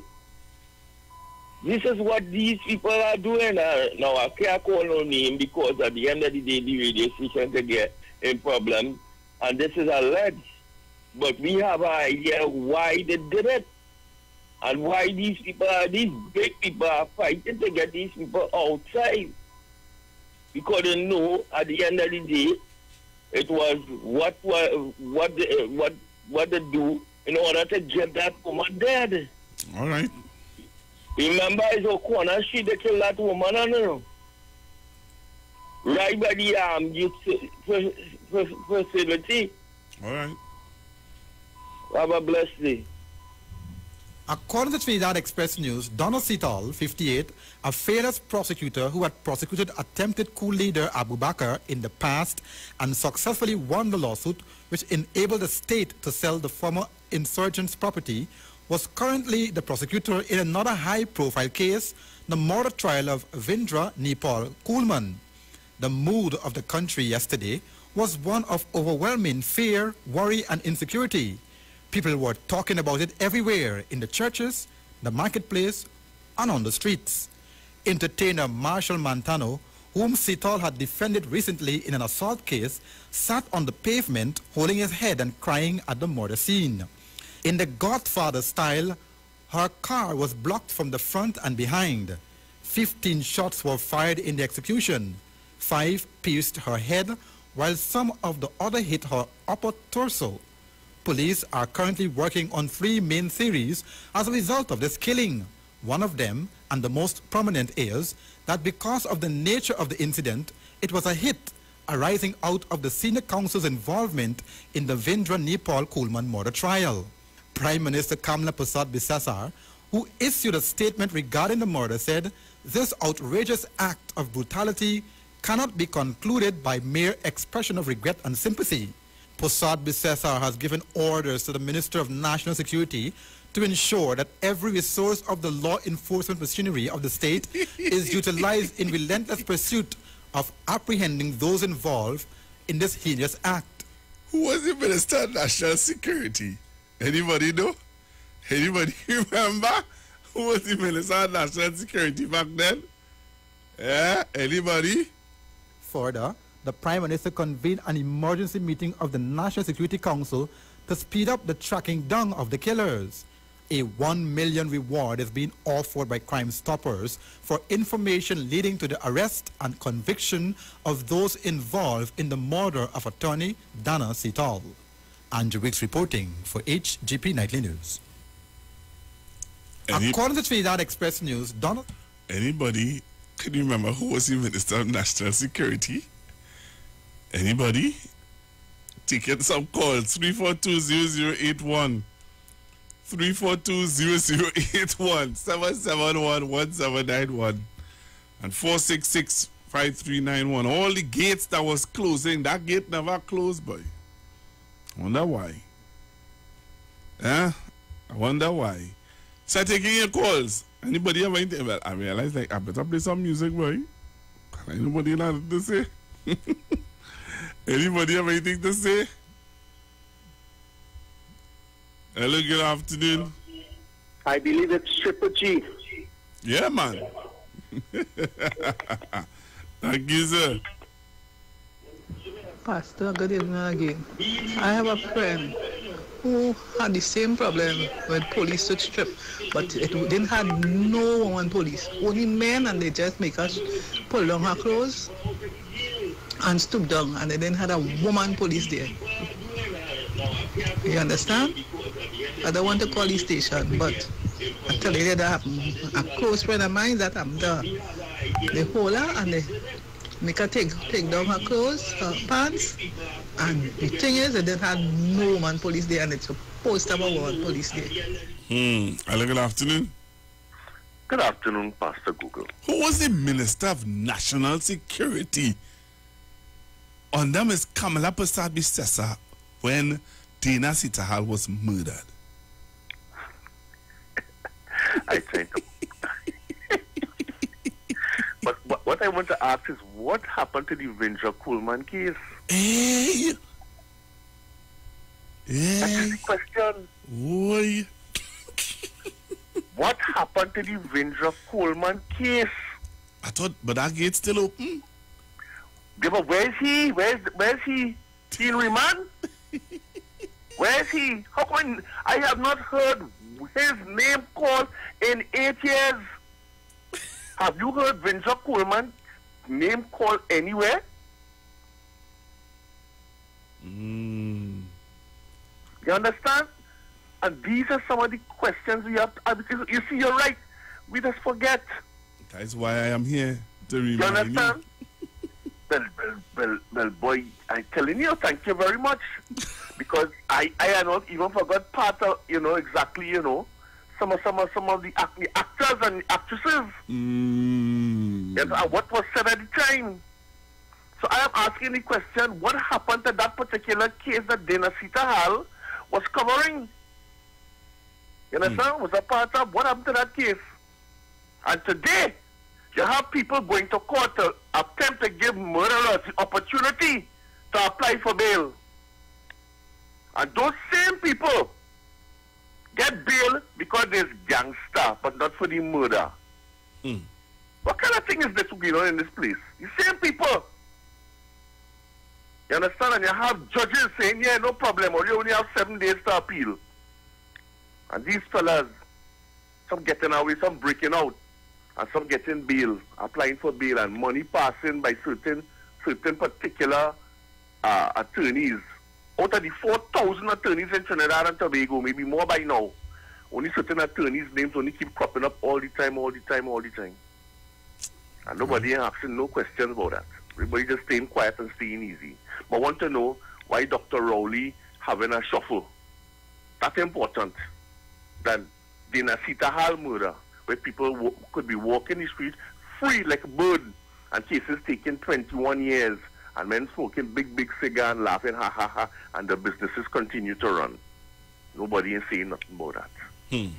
This is what these people are doing. Now, I can't call no name because at the end of the day, the radio station can get in problem. And this is alleged. But we have an idea why they did it. And why these people, these big people are fighting to get these people outside. Because they know at the end of the day, it was what they do in order to get that woman dead. All right. Remember, it's O'Connor Street, they killed that woman, I know. Right by the youth facility. All right. Have a blessed day. According to Trinidad Express News, Donna Sital, 58, a fearless prosecutor who had prosecuted attempted coup leader Abu Bakr in the past and successfully won the lawsuit which enabled the state to sell the former insurgent's property, was currently the prosecutor in another high-profile case, the murder trial of Vindra Nepal Kulman. The mood of the country yesterday was one of overwhelming fear, worry, and insecurity. People were talking about it everywhere, in the churches, the marketplace, and on the streets. Entertainer Marshall Montano, whom Sital had defended recently in an assault case, sat on the pavement holding his head and crying at the murder scene. In the Godfather style, her car was blocked from the front and behind. 15 shots were fired in the execution. 5 pierced her head, while some of the other hit her upper torso. Police are currently working on 3 main theories as a result of this killing. One of them, and the most prominent, is that because of the nature of the incident, it was a hit arising out of the senior counsel's involvement in the Vindra Nepal Kulman murder trial. Prime Minister Kamla Persad-Bissessar, who issued a statement regarding the murder, said, "This outrageous act of brutality cannot be concluded by mere expression of regret and sympathy." Persad-Bissessar has given orders to the Minister of National Security to ensure that every resource of the law enforcement machinery of the state is utilized in relentless pursuit of apprehending those involved in this heinous act. Who was the Minister of National Security? Anybody know? Anybody remember who was the Minister of National Security back then? Yeah, anybody? Further, the Prime Minister convened an emergency meeting of the National Security Council to speed up the tracking down of the killers. A $1 million reward is being offered by Crime Stoppers for information leading to the arrest and conviction of those involved in the murder of attorney Donna Sital. Andrew Wicks reporting for HGP Nightly News. According to Trinidad Express News, Anybody can you remember who was the Minister of National Security? Anybody? Ticket some calls 342-0081, 342-0081, 771-1791, and 466-5391. All the gates that was closing, that gate never closed, boy. I wonder why. I wonder why. So taking your calls. Anybody have anything? Well, I realize like I better play some music, boy. Anybody have anything to say? Anybody have anything to say? Hello, good afternoon. I believe it's Triple G. Yeah, man. Thank you, sir. Pastor, good evening again. I have a friend who had the same problem when police took strip, but it didn't have no woman police, only men, and they just make us pull down her clothes and stoop down, and they didn't have a woman police there. You understand? I don't want to call the station, but I tell you that happened. A close friend of mine that happened. They hold her and they make her take down her clothes, her pants, and the thing is, they didn't have no woman police there, and it's supposed to have a woman police there. Hello, good afternoon. Good afternoon, Pastor Google. Who was the Minister of National Security under Ms. Kamala Persad-Bissessar when Dina Sitahal was murdered? I think. But what I want to ask is, what happened to the Vindra Coleman case? Hey! That's the question. Boy. What happened to the Vindra Coleman case? I thought, but that gate's still open. Yeah, but where is he? Where's he? He in remand? Where is he? How come I have not heard his name called in 8 years? Have you heard Vindra Coleman name called anywhere? You understand? And these are some of the questions we have to, because you see, you're right. We just forget. That's why I am here to remind you. Understand? Well, boy, I'm telling you, thank you very much. Because I had not even forgot part of, exactly, some of the actors and actresses. Yes, what was said at the time. So I am asking the question, what happened to that particular case that Dina Sitahal was covering? You understand? Was a part of what happened to that case? And today, you have people going to court to attempt to give murderers the opportunity to apply for bail. And those same people get bail because there's gangster, but not for the murder. What kind of thing is this going on in this place? The same people. You understand? And you have judges saying, yeah, no problem, or you only have 7 days to appeal. And these fellas, some getting away, some breaking out, and some getting bail, applying for bail, and money passing by certain particular attorneys. Out of the 4,000 attorneys in Trinidad and Tobago, maybe more by now, only certain attorneys' names only keep cropping up all the time. And nobody asking no questions about that. Everybody just staying quiet and staying easy. But I want to know why Dr. Rowley having a shuffle. That's important. Than Dina Sitahal murder, where people could be walking the street free like a bird, and cases taking 21 years, and men smoking big cigar and laughing, ha ha ha, and the businesses continue to run. Nobody is saying nothing about that. And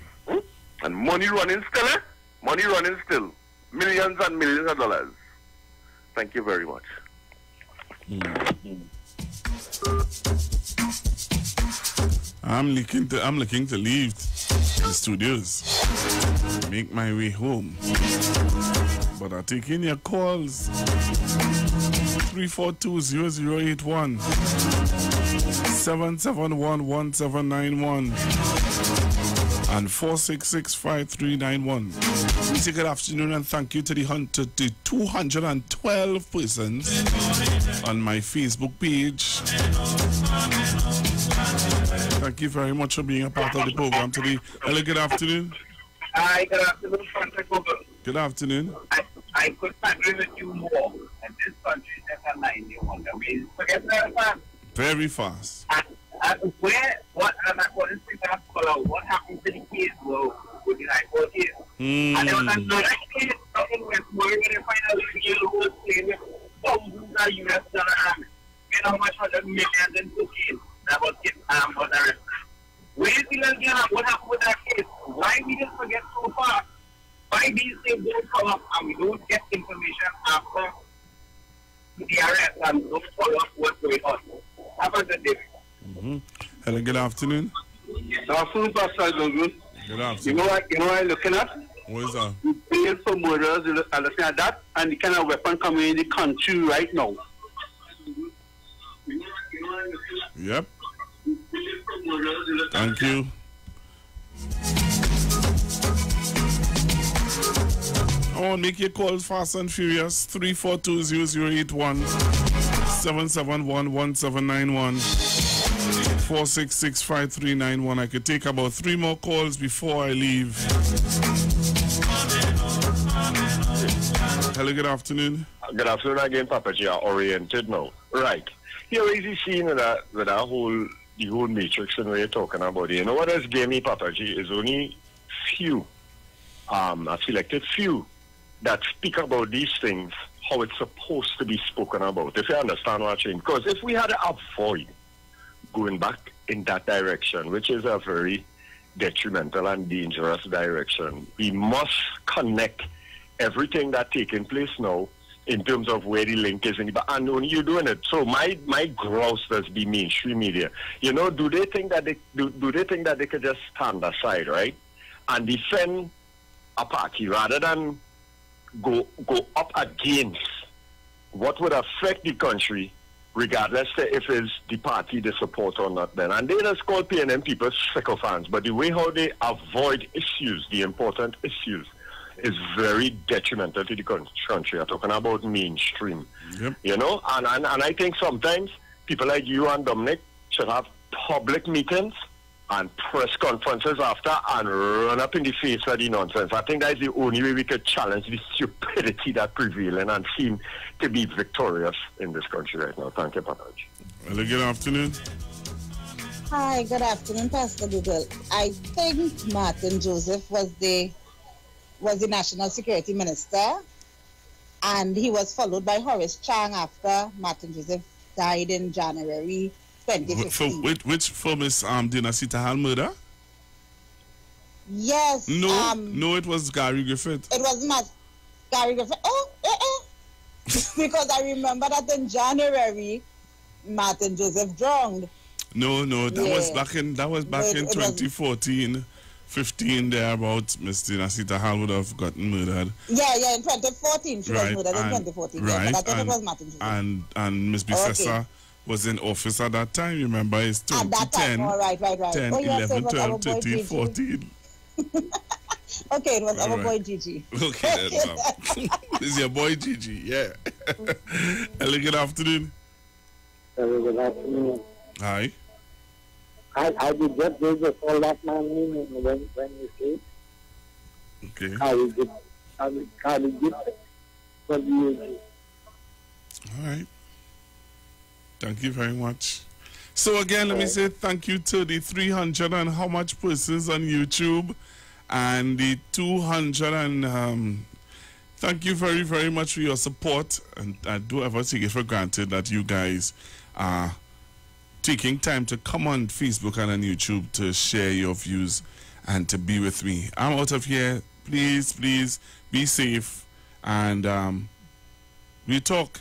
money running still, eh? Money running still. Millions and millions of dollars. Thank you very much. I'm looking to leave the studios, make my way home, but I'll take in your calls. 342-0081 771-1791 and 466-5391. We say good afternoon and thank you to the 212 persons on my Facebook page. Thank you very much for being a part of the program today. Hello, good afternoon. Hi, good afternoon, Pastor Google. Good afternoon. I could agree with you more. And this country is just a 91. I mean, forget that. Very fast. And according to that color, what happened to the case with the High Court case? And there was another case in Westmoreland where they find a little girl who was playing with thousands of US dollars and how much $100 million in cocaine that was arrested. Where is the little girl? What happened with that case? Why we just forget so far? Why these things don't come up and we don't get information after the arrest and don't follow up what's going on? Have a good day. Hello, good afternoon. Good afternoon, Pastor Google. Good afternoon. You know what I'm looking at? What is that? Bail for murders, I'm looking at that, and the kind of weapon coming in the country right now. Yep. Thank you. I want to make your calls fast and furious. 342-0081 771-1791 4665391. I could take about 3 more calls before I leave. Hello, good afternoon. Good afternoon again, Papa G. Oriented now. Right. Here is the scene with the whole matrix and what you're talking about. You know what has gave me, Papa G, is only few, a selected few, that speak about these things, how it's supposed to be spoken about, if you understand what I'm saying. Because if we had to avoid going back in that direction, which is a very detrimental and dangerous direction, we must connect everything that's taking place now in terms of where the link is. And only you're doing it. So my grouse does be mainstream media. You know, do they think that they could just stand aside, right, and defend a party rather than go up against what would affect the country, regardless if it's the party they support or not then? And they just call PNM people sycophants, but the way how they avoid issues, the important issues, is very detrimental to the country. I'm talking about mainstream. Yep. You know, and I think sometimes people like you and Dominic should have public meetings and press conferences after and run up in the face of the nonsense. I think that's the only way we could challenge the stupidity that prevailing and seem to be victorious in this country right now. Thank you, Papa. Hello, good afternoon. Hi, good afternoon, Pastor Google. I think Martin Joseph was the National Security Minister, and he was followed by Horace Chang after Martin Joseph died in January 2015. Which famous Dina Sita murder? Yes. No, it was Gary Griffith. It was Gary Griffith. Because I remember that in January, Martin Joseph drowned. No, that was back in 2014. 15 thereabouts, Miss Dina Sita Hall would have gotten murdered. Yeah, in 2014 she was murdered in 2014. Right, yes, but I thought it was Martin Joseph. And Miss Bissessa was in office at that time. Remember, it's 2010. Right. 10, 11, 12, 13, 14. Okay, it was our boy Gigi. Okay, then. This is your boy Gigi, yeah. Hello, good afternoon. Hello, good afternoon. Hi. I did just do the call last night when you say. Okay. How we get for the All right. Thank you very much. So again, let me say thank you to the 300 and how much persons on YouTube and the 200 and thank you very, very much for your support. And I do ever take it for granted that you guys are taking time to come on Facebook and on YouTube to share your views and to be with me. I'm out of here. Please be safe and we talk.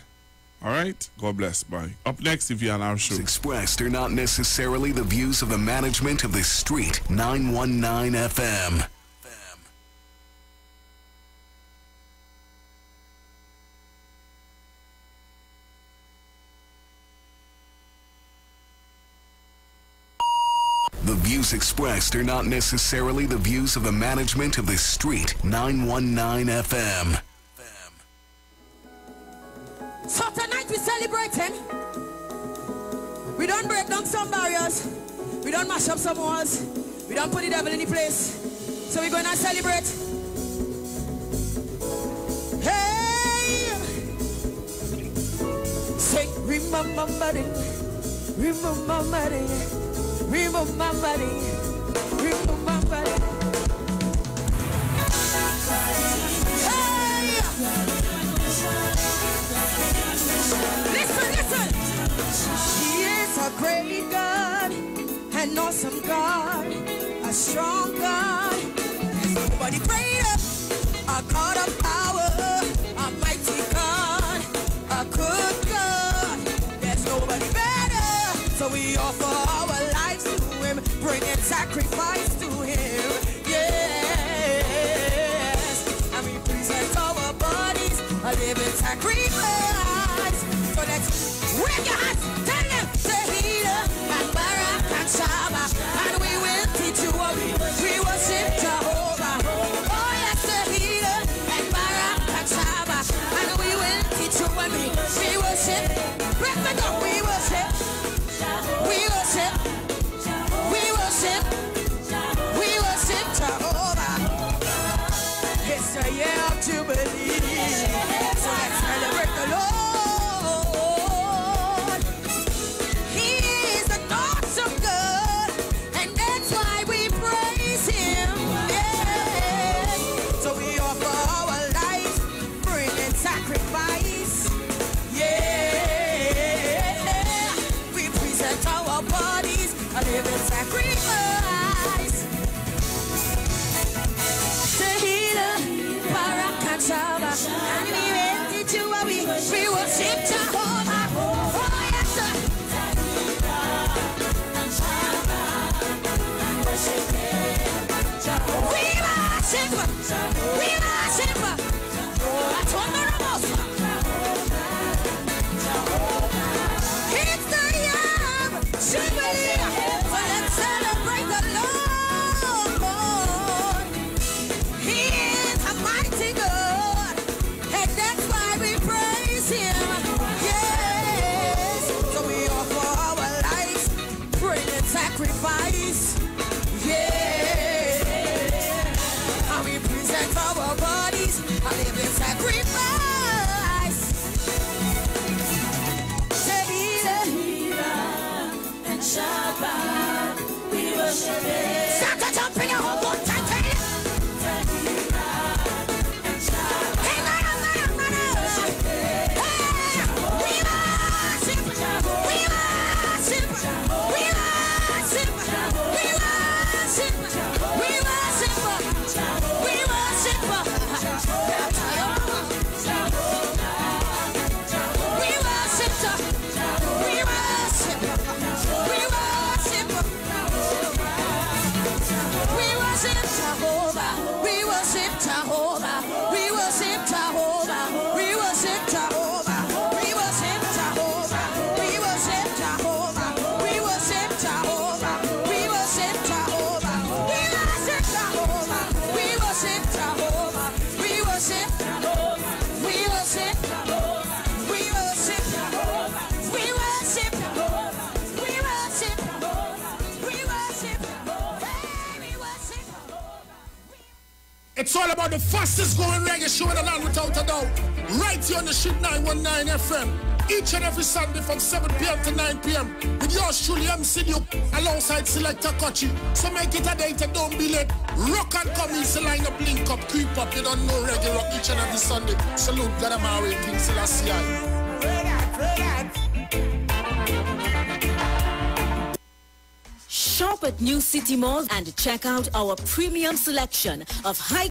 All right? God bless. Bye. Up next, if you're on our show. Expressed are not necessarily the views of the management of the street. 919 FM. The views expressed are not necessarily the views of the management of the street. 919 FM. So tonight we celebrate him. We don't break down some barriers. We don't mash up some walls. We don't put the devil in the place. So we're going to celebrate. Hey! Say, remember buddy. Remember buddy. Remember buddy. Remember buddy. Hey! Listen. He is a great God, an awesome God, a strong God. There's nobody greater, a God of power, a mighty God, a good God. There's nobody better, so we offer our lives to Him, bringing sacrifice to Him. Yes, and we present our bodies a living sacrifice. So let's wave your hands, tell them Tehillah and Barak and Shaba, and we will teach you what we worship Jehovah. Oh yes, Tehillah and Barak and Shaba, and we will teach you what we worship. Break the door, we worship, Jubilee. So let's celebrate the Lord. He is an awesome God, and that's why we praise Him. Yeah. So we offer our lives, bringing sacrifice. Yeah. We present our bodies, a living sacrifice. Shaba, and we ready to we worship Jehovah. Oh yes, sir. We worship, we worship. That's what we're about. It's the year of Jubilee, so let's celebrate the Lord. He is a mighty God. That's why we praise Him. Yes. So we offer our lives, bringing sacrifice. Yeah. And we present our bodies, a living sacrifice. Tehillah and Shabbat, we worship Him. Start to jump in your whole one time. It's all about the fastest growing reggae show in the land without a doubt. Right here on the Shit 919 FM. Each and every Sunday from 7 p.m. to 9 p.m. With yours truly, MC Duke, alongside Selector Kochi. So make it a date and don't be late. Rock and come in, so line up, link up, creep up. You don't know reggae rock each and every Sunday. Salute Gadamari, King Selassie. Shop at New City Mall and check out our premium selection of high